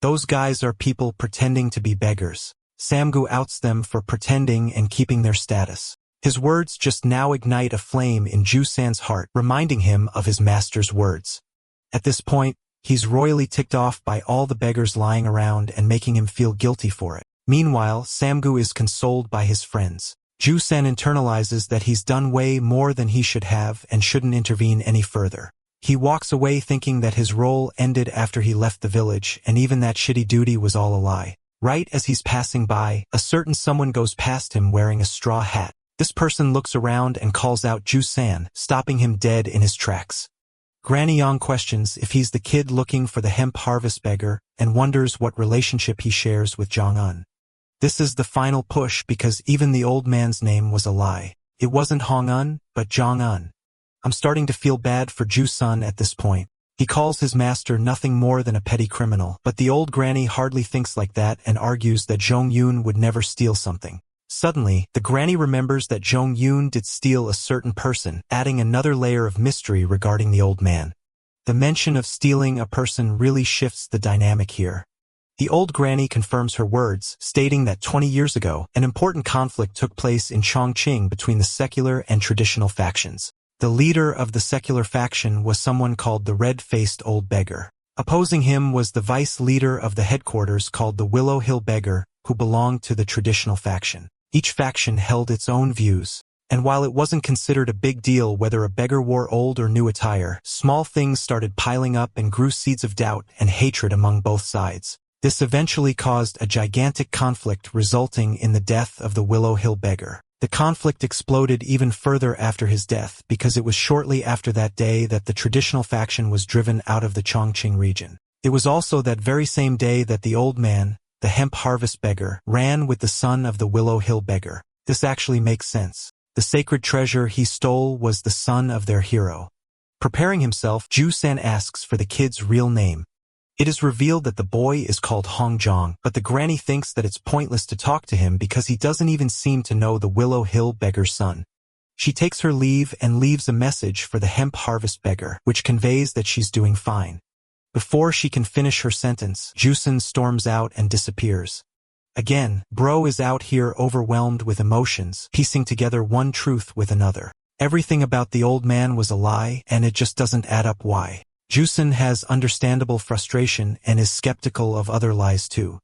Those guys are people pretending to be beggars. Samgu outs them for pretending and keeping their status. His words just now ignite a flame in Ju-san's heart, reminding him of his master's words. At this point, he's royally ticked off by all the beggars lying around and making him feel guilty for it. Meanwhile, Samgu is consoled by his friends. Ju-san internalizes that he's done way more than he should have and shouldn't intervene any further. He walks away thinking that his role ended after he left the village and even that shitty duty was all a lie. Right as he's passing by, a certain someone goes past him wearing a straw hat. This person looks around and calls out Ju-san, stopping him dead in his tracks. Granny Yang questions if he's the kid looking for the hemp harvest beggar and wonders what relationship he shares with Jong-un. This is the final push because even the old man's name was a lie. It wasn't Hong-un, but Jong-un. I'm starting to feel bad for Ju-san at this point. He calls his master nothing more than a petty criminal, but the old granny hardly thinks like that and argues that Jong-un would never steal something. Suddenly, the granny remembers that Jong-un did steal a certain person, adding another layer of mystery regarding the old man. The mention of stealing a person really shifts the dynamic here. The old granny confirms her words, stating that 20 years ago, an important conflict took place in Chongqing between the secular and traditional factions. The leader of the secular faction was someone called the Red-Faced Old Beggar. Opposing him was the vice leader of the headquarters called the Willow Hill Beggar, who belonged to the traditional faction. Each faction held its own views, and while it wasn't considered a big deal whether a beggar wore old or new attire, small things started piling up and grew seeds of doubt and hatred among both sides. This eventually caused a gigantic conflict resulting in the death of the Willow Hill Beggar. The conflict exploded even further after his death because it was shortly after that day that the traditional faction was driven out of the Chongqing region. It was also that very same day that the old man, the hemp harvest beggar, ran with the son of the Willow Hill Beggar. This actually makes sense. The sacred treasure he stole was the son of their hero. Preparing himself, Ju-san asks for the kid's real name. It is revealed that the boy is called Hong Jong, but the granny thinks that it's pointless to talk to him because he doesn't even seem to know the Willow Hill Beggar's son. She takes her leave and leaves a message for the hemp harvest beggar, which conveys that she's doing fine. Before she can finish her sentence, Ju-san storms out and disappears. Again, bro is out here overwhelmed with emotions, piecing together one truth with another. Everything about the old man was a lie, and it just doesn't add up why. Ju-san has understandable frustration and is skeptical of other lies too.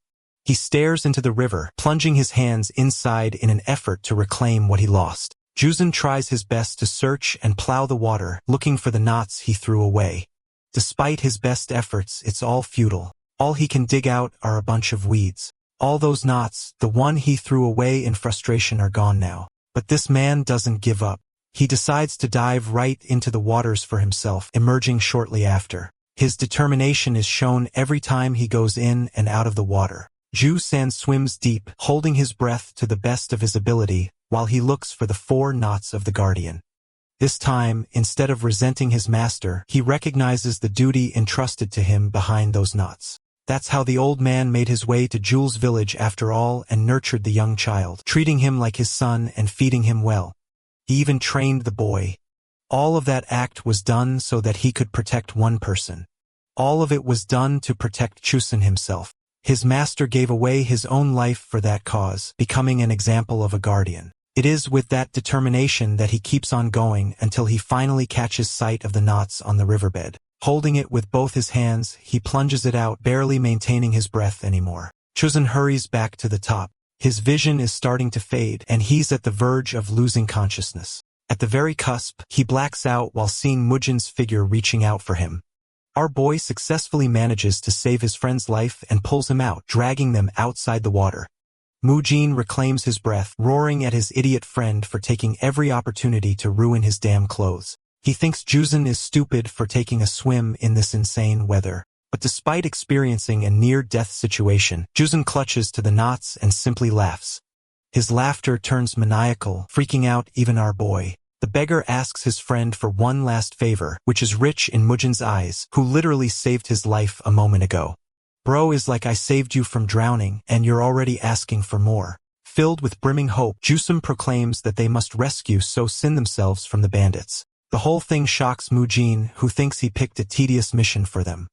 He stares into the river, plunging his hands inside in an effort to reclaim what he lost. Ju-san tries his best to search and plow the water, looking for the knots he threw away. Despite his best efforts, it's all futile. All he can dig out are a bunch of weeds. All those knots, the one he threw away in frustration, are gone now. But this man doesn't give up. He decides to dive right into the waters for himself, emerging shortly after. His determination is shown every time he goes in and out of the water. Ju-san swims deep, holding his breath to the best of his ability, while he looks for the 4 knots of the guardian. This time, instead of resenting his master, he recognizes the duty entrusted to him behind those knots. That's how the old man made his way to Jules' village after all and nurtured the young child, treating him like his son and feeding him well. He even trained the boy. All of that act was done so that he could protect one person. All of it was done to protect Ju-san himself. His master gave away his own life for that cause, becoming an example of a guardian. It is with that determination that he keeps on going until he finally catches sight of the knots on the riverbed. Holding it with both his hands, he plunges it out, barely maintaining his breath anymore. Ju-san hurries back to the top. His vision is starting to fade, and he's at the verge of losing consciousness. At the very cusp, he blacks out while seeing Mujin's figure reaching out for him. Our boy successfully manages to save his friend's life and pulls him out, dragging them outside the water. Mujin reclaims his breath, roaring at his idiot friend for taking every opportunity to ruin his damn clothes. He thinks Ju-san is stupid for taking a swim in this insane weather. But despite experiencing a near-death situation, Ju-san clutches to the knots and simply laughs. His laughter turns maniacal, freaking out even our boy. The beggar asks his friend for one last favor, which is rich in Mujin's eyes, who literally saved his life a moment ago. Bro is like, I saved you from drowning, and you're already asking for more. Filled with brimming hope, Jusum proclaims that they must rescue Sin themselves from the bandits. The whole thing shocks Mujin, who thinks he picked a tedious mission for them.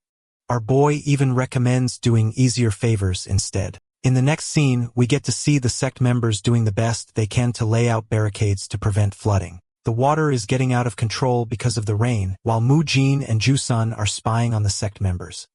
Our boy even recommends doing easier favors instead. In the next scene, we get to see the sect members doing the best they can to lay out barricades to prevent flooding. The water is getting out of control because of the rain, while Mujin and Jusun are spying on the sect members.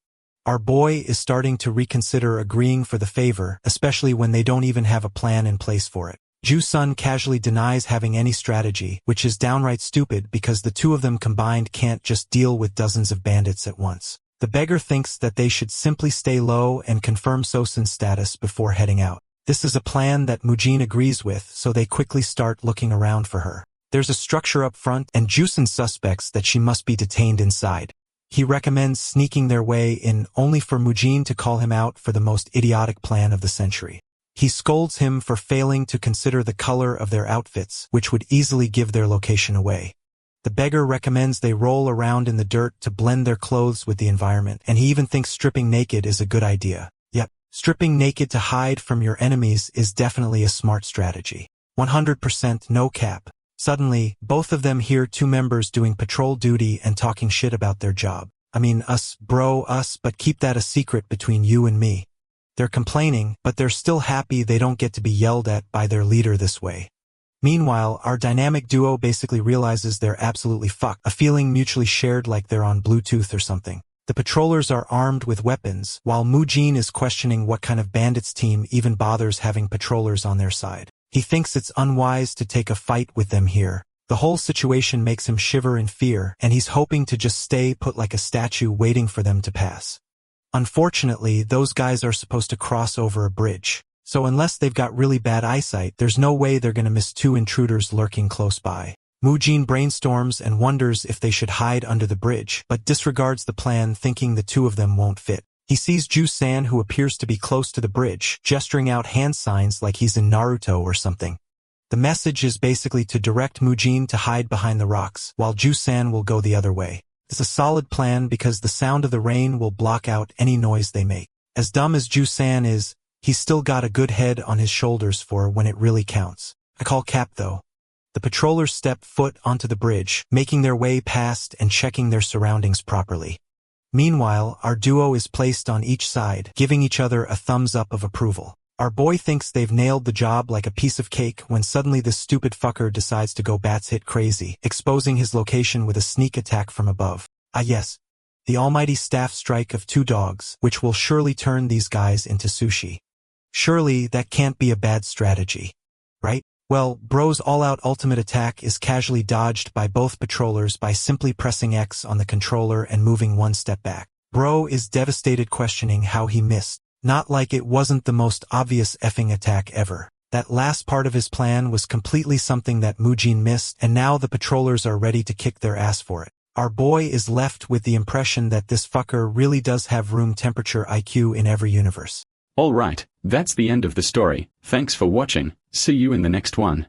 Our boy is starting to reconsider agreeing for the favor, especially when they don't even have a plan in place for it. Jusun casually denies having any strategy, which is downright stupid because the two of them combined can't just deal with dozens of bandits at once. The beggar thinks that they should simply stay low and confirm Sosin's status before heading out. This is a plan that Mujin agrees with, so they quickly start looking around for her. There's a structure up front, and Jusun suspects that she must be detained inside. He recommends sneaking their way in, only for Mujin to call him out for the most idiotic plan of the century. He scolds him for failing to consider the color of their outfits, which would easily give their location away. The beggar recommends they roll around in the dirt to blend their clothes with the environment, and he even thinks stripping naked is a good idea. Yep, stripping naked to hide from your enemies is definitely a smart strategy. 100% no cap. Suddenly, both of them hear two members doing patrol duty and talking shit about their job. I mean, us, bro, us, but keep that a secret between you and me. They're complaining, but they're still happy they don't get to be yelled at by their leader this way. Meanwhile, our dynamic duo basically realizes they're absolutely fucked, a feeling mutually shared like they're on Bluetooth or something. The patrollers are armed with weapons, while Mujin is questioning what kind of bandits team even bothers having patrollers on their side. He thinks it's unwise to take a fight with them here. The whole situation makes him shiver in fear, and he's hoping to just stay put like a statue waiting for them to pass. Unfortunately, those guys are supposed to cross over a bridge, so unless they've got really bad eyesight, there's no way they're gonna miss two intruders lurking close by. Mujin brainstorms and wonders if they should hide under the bridge, but disregards the plan, thinking the two of them won't fit. He sees Jusan, who appears to be close to the bridge, gesturing out hand signs like he's in Naruto or something. The message is basically to direct Mujin to hide behind the rocks, while Jusan will go the other way. It's a solid plan because the sound of the rain will block out any noise they make. As dumb as Jusan is, he's still got a good head on his shoulders for when it really counts. I call cap though. The patrollers step foot onto the bridge, making their way past and checking their surroundings properly. Meanwhile, our duo is placed on each side, giving each other a thumbs up of approval. Our boy thinks they've nailed the job like a piece of cake when suddenly this stupid fucker decides to go batshit crazy, exposing his location with a sneak attack from above. Ah yes, the almighty staff strike of two dogs, which will surely turn these guys into sushi. Surely that can't be a bad strategy, right? Well, bro's all-out ultimate attack is casually dodged by both patrollers by simply pressing X on the controller and moving one step back. Bro is devastated, questioning how he missed. Not like it wasn't the most obvious effing attack ever. That last part of his plan was completely something that Mujin missed, and now the patrollers are ready to kick their ass for it. Our boy is left with the impression that this fucker really does have room temperature IQ in every universe.
Alright, that's the end of the story. Thanks for watching. See you in the next one.